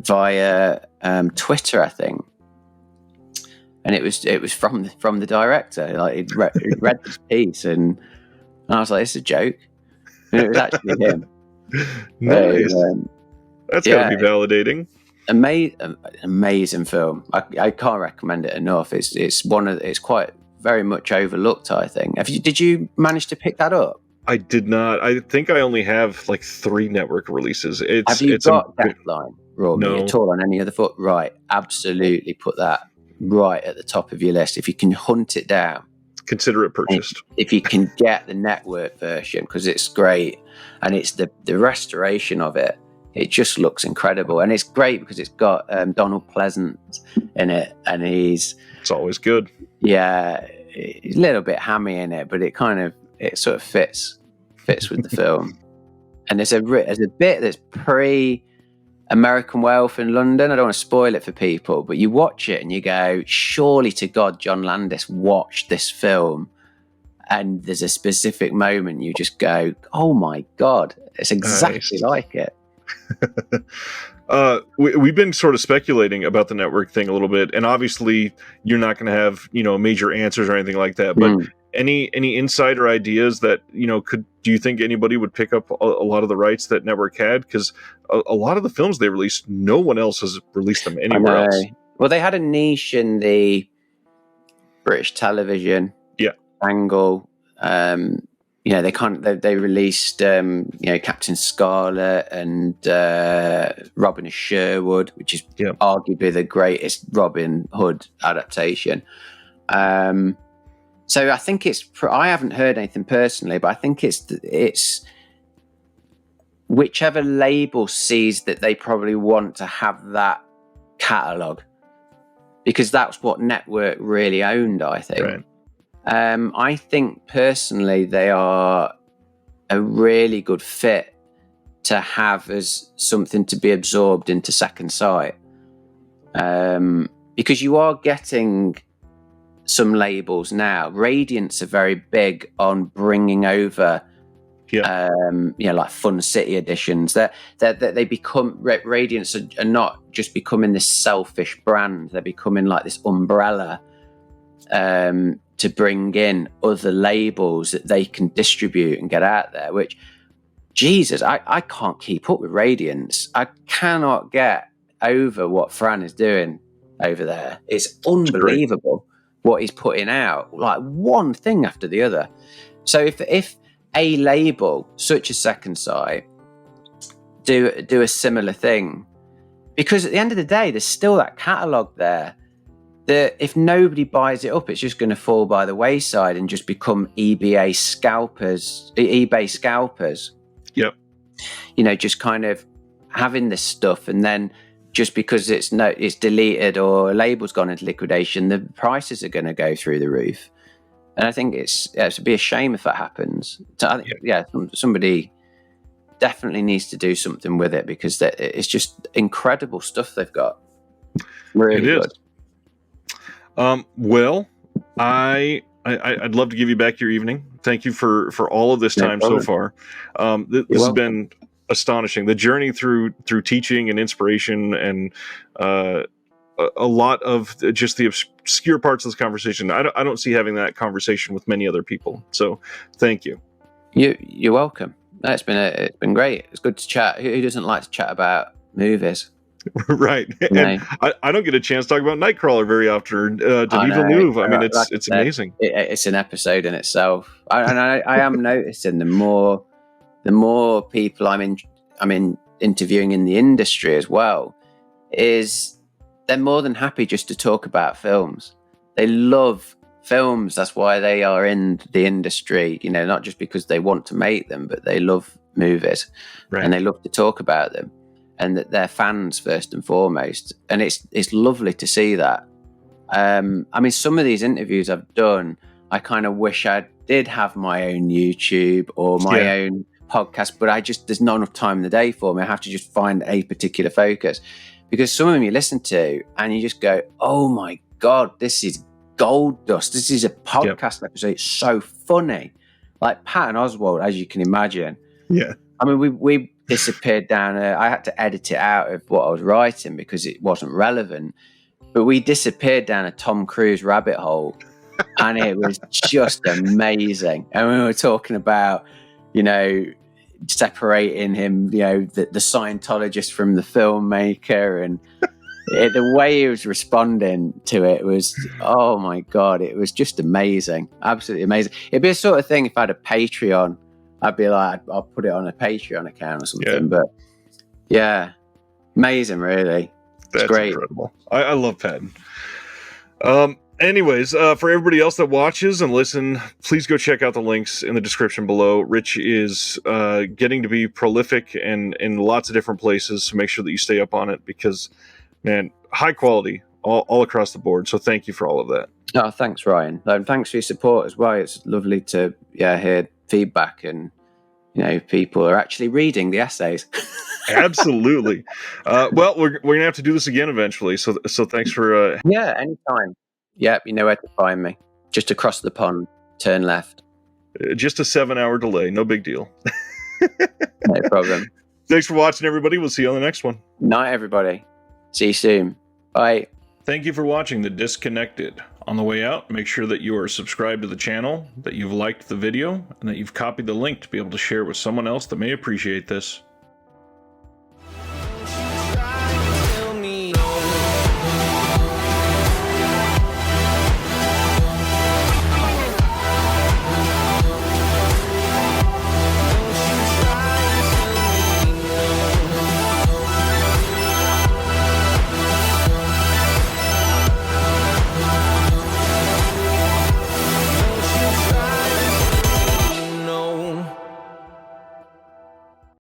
via Twitter, I think. And it was from the director. Like he'd read this piece, and I was like, "It's a joke." And it was actually him. Nice. That's gotta be validating. Amazing film. I can't recommend it enough. It's quite very much overlooked, I think. Did you manage to pick that up? I did not. I think I only have like 3 network releases. Have you got Deathline Raw Meat at all on any other foot? Right, absolutely put that right at the top of your list. If you can hunt it down, consider it purchased. If you can get the network version, because it's great, and it's the restoration of it It just looks incredible, and it's great because it's got Donald Pleasance in it, and it's always good. Yeah, a little bit hammy in it, but it sort of fits with the film. And there's a bit that's pre-American Werewolf in London. I don't want to spoil it for people, but you watch it and you go, surely to God, John Landis watched this film. And there's a specific moment you just go, oh my God, it's exactly like it. We've been sort of speculating about the network thing a little bit, and obviously you're not going to have major answers or anything like that. But any insider ideas that do you think anybody would pick up a lot of the rights that network had? Because a lot of the films they released, no one else has released them anywhere else. Well, they had a niche in the British television angle. They released Captain Scarlet and Robin of Sherwood, which is arguably the greatest Robin Hood adaptation. So I think I haven't heard anything personally, but I think it's whichever label sees that they probably want to have that catalogue, because that's what network really owned, I think. Right. I think personally they are a really good fit to have as something to be absorbed into Second Sight, because you are getting some labels now. Radiance are very big on bringing over like Fun City editions. That they become Radiance are not just becoming this selfish brand, they're becoming like this umbrella to bring in other labels that they can distribute and get out there, which, Jesus, I can't keep up with Radiance. I cannot get over what Fran is doing over there. It's unbelievable what he's putting out, like one thing after the other. So if a label such as Second Sight do a similar thing, because at the end of the day, there's still that catalogue there, that if nobody buys it up, it's just going to fall by the wayside and just become eBay scalpers. Yep. Just kind of having this stuff, and then just because it's deleted or a label's gone into liquidation, the prices are going to go through the roof. And I think it'd be a shame if that happens. So I think, somebody definitely needs to do something with it, because it's just incredible stuff they've got. Really good. Well, I'd love to give you back your evening. Thank you for all of this time so far. This has been astonishing. The journey through teaching and inspiration, and a lot of just the obscure parts of this conversation. I don't see having that conversation with many other people. So thank you. You're welcome. No, it's been great. It's good to chat. Who doesn't like to chat about movies? Right. And I don't get a chance to talk about Nightcrawler very often, or Denis Villeneuve. I mean, it's amazing. It's an episode in itself. I am noticing the more people I'm interviewing in the industry as well, is they're more than happy just to talk about films. They love films. That's why they are in the industry, not just because they want to make them, but they love movies, and they love to talk about them. And that they're fans first and foremost, and it's lovely to see that. Some of these interviews I've done, I kind of wish I did have my own YouTube or my own podcast, but there's not enough time in the day for me. I have to just find a particular focus, because some of them you listen to and you just go, "Oh my God, this is gold dust. This is a podcast episode. It's so funny." Like Patton Oswalt, as you can imagine. Yeah. We disappeared down. I had to edit it out of what I was writing because it wasn't relevant. But we disappeared down a Tom Cruise rabbit hole, and it was just amazing. And we were talking about, separating him, the Scientologist from the filmmaker, and the way he was responding to it was, oh my God, it was just amazing, absolutely amazing. It'd be a sort of thing if I had a Patreon. I'd be like, I'll put it on a Patreon account or something. But amazing, really. That's great. Incredible. I love Patton. Anyways, for everybody else that watches and listen, please go check out the links in the description below. Rich is getting to be prolific and in lots of different places, so make sure that you stay up on it because, man, high quality all across the board. So thank you for all of that. Oh, thanks, Ryan. And thanks for your support as well. It's lovely to hear feedback and, people are actually reading the essays. Absolutely. Well, we're going to have to do this again eventually. So thanks for... Yeah, anytime. Yep, you know where to find me. Just across the pond, turn left. Just a 7-hour delay. No big deal. No problem. Thanks for watching, everybody. We'll see you on the next one. Night, everybody. See you soon. Bye. Thank you for watching The Disconnected. On the way out, make sure that you are subscribed to the channel, that you've liked the video, and that you've copied the link to be able to share with someone else that may appreciate this.